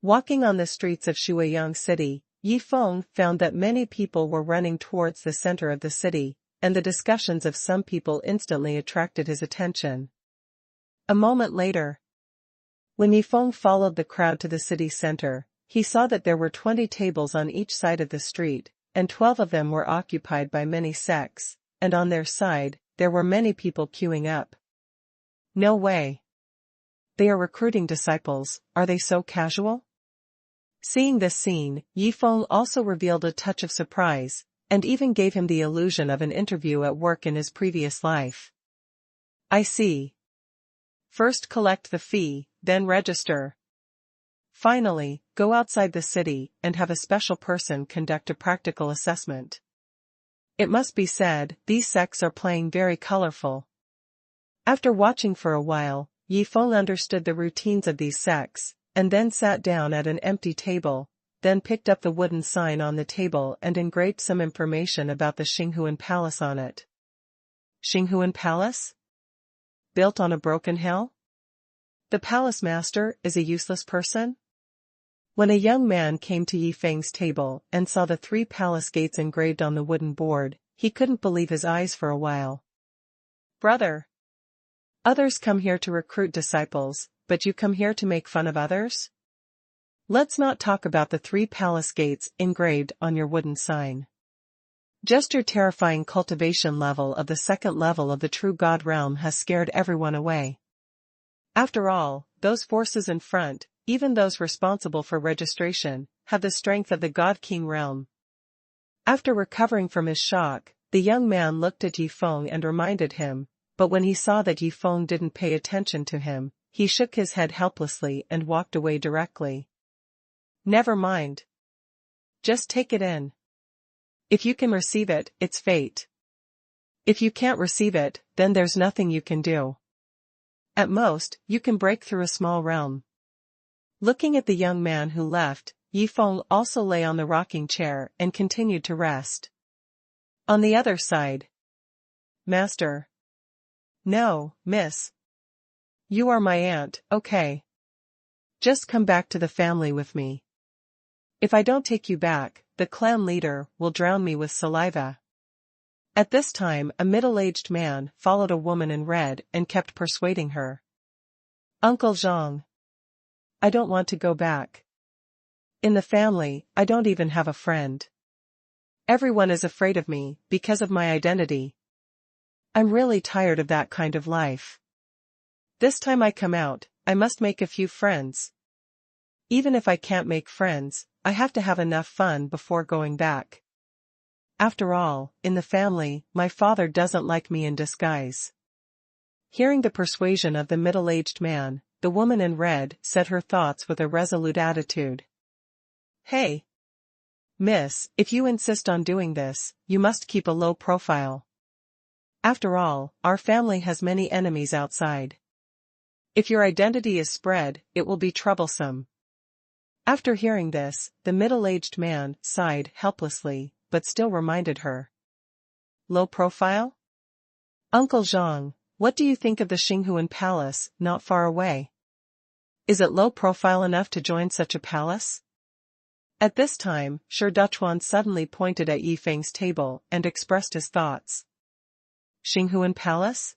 Walking on the streets of Shuiyang City, Yi Feng found that many people were running towards the center of the city, and the discussions of some people instantly attracted his attention. A moment later, when Yi Feng followed the crowd to the city center, he saw that there were 20 tables on each side of the street, and 12 of them were occupied by many sects, and on their side, there were many people queuing up. No way. They are recruiting disciples, are they so casual? Seeing this scene, Yi Feng also revealed a touch of surprise, and even gave him the illusion of an interview at work in his previous life. I see. First collect the fee, then register. Finally, go outside the city and have a special person conduct a practical assessment. It must be said, these sects are playing very colorful. After watching for a while, Yi Feng understood the routines of these sects, and then sat down at an empty table, then picked up the wooden sign on the table and engraved some information about the Xinghuan Palace on it. Xinghuan Palace? Built on a broken hill? The palace master is a useless person? When a young man came to Yi Feng's table and saw the 3 palace gates engraved on the wooden board, he couldn't believe his eyes for a while. Brother! Others come here to recruit disciples, but you come here to make fun of others? Let's not talk about the 3 palace gates engraved on your wooden sign. Just your terrifying cultivation level of the 2nd level of the true God realm has scared everyone away. After all, those forces in front, even those responsible for registration, have the strength of the God King realm. After recovering from his shock, the young man looked at Yi Feng and reminded him, but when he saw that Yi Feng didn't pay attention to him, he shook his head helplessly and walked away directly. Never mind. Just take it in. If you can receive it, it's fate. If you can't receive it, then there's nothing you can do. At most, you can break through a small realm. Looking at the young man who left, Yi Feng also lay on the rocking chair and continued to rest. On the other side. Master. No, miss. You are my aunt, okay. Just come back to the family with me. If I don't take you back, the clan leader will drown me with saliva. At this time a middle-aged man followed a woman in red and kept persuading her. Uncle Zhang. I don't want to go back. In the family, I don't even have a friend. Everyone is afraid of me because of my identity. I'm really tired of that kind of life. This time I come out, I must make a few friends. Even if I can't make friends, I have to have enough fun before going back. After all, in the family, my father doesn't like me in disguise. Hearing the persuasion of the middle-aged man, the woman in red said her thoughts with a resolute attitude. Hey! Miss, if you insist on doing this, you must keep a low profile. After all, our family has many enemies outside. If your identity is spread, it will be troublesome. After hearing this, the middle-aged man sighed helplessly, but still reminded her. Low profile? Uncle Zhang, what do you think of the Xinghuan Palace, not far away? Is it low profile enough to join such a palace? At this time, Shi Duchuan suddenly pointed at Yi Feng's table and expressed his thoughts. Xinghuan Palace?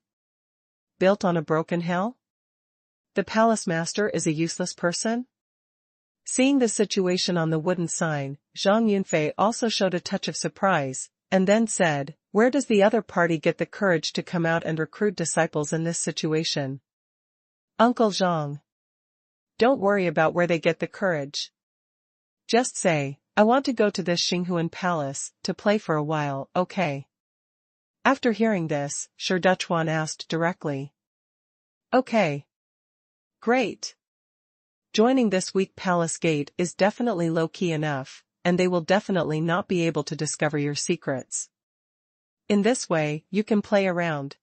Built on a broken hill? The palace master is a useless person? Seeing the situation on the wooden sign, Zhang Yunfei also showed a touch of surprise, and then said, where does the other party get the courage to come out and recruit disciples in this situation? Uncle Zhang. Don't worry about where they get the courage. Just say, I want to go to this Xinghuan Palace, to play for a while, okay? After hearing this, Shi Duchuan asked directly. Okay. Great. Joining this weak palace gate is definitely low-key enough, and they will definitely not be able to discover your secrets. In this way, you can play around.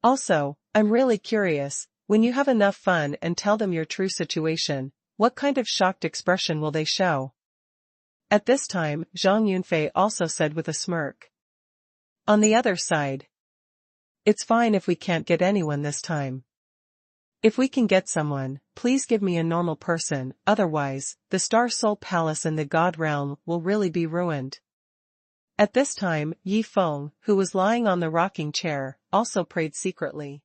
Also, I'm really curious, when you have enough fun and tell them your true situation, what kind of shocked expression will they show? At this time, Zhang Yunfei also said with a smirk. On the other side. It's fine if we can't get anyone this time. If we can get someone, please give me a normal person, otherwise, the Star Soul Palace in the God Realm will really be ruined. At this time, Yi Feng, who was lying on the rocking chair, also prayed secretly.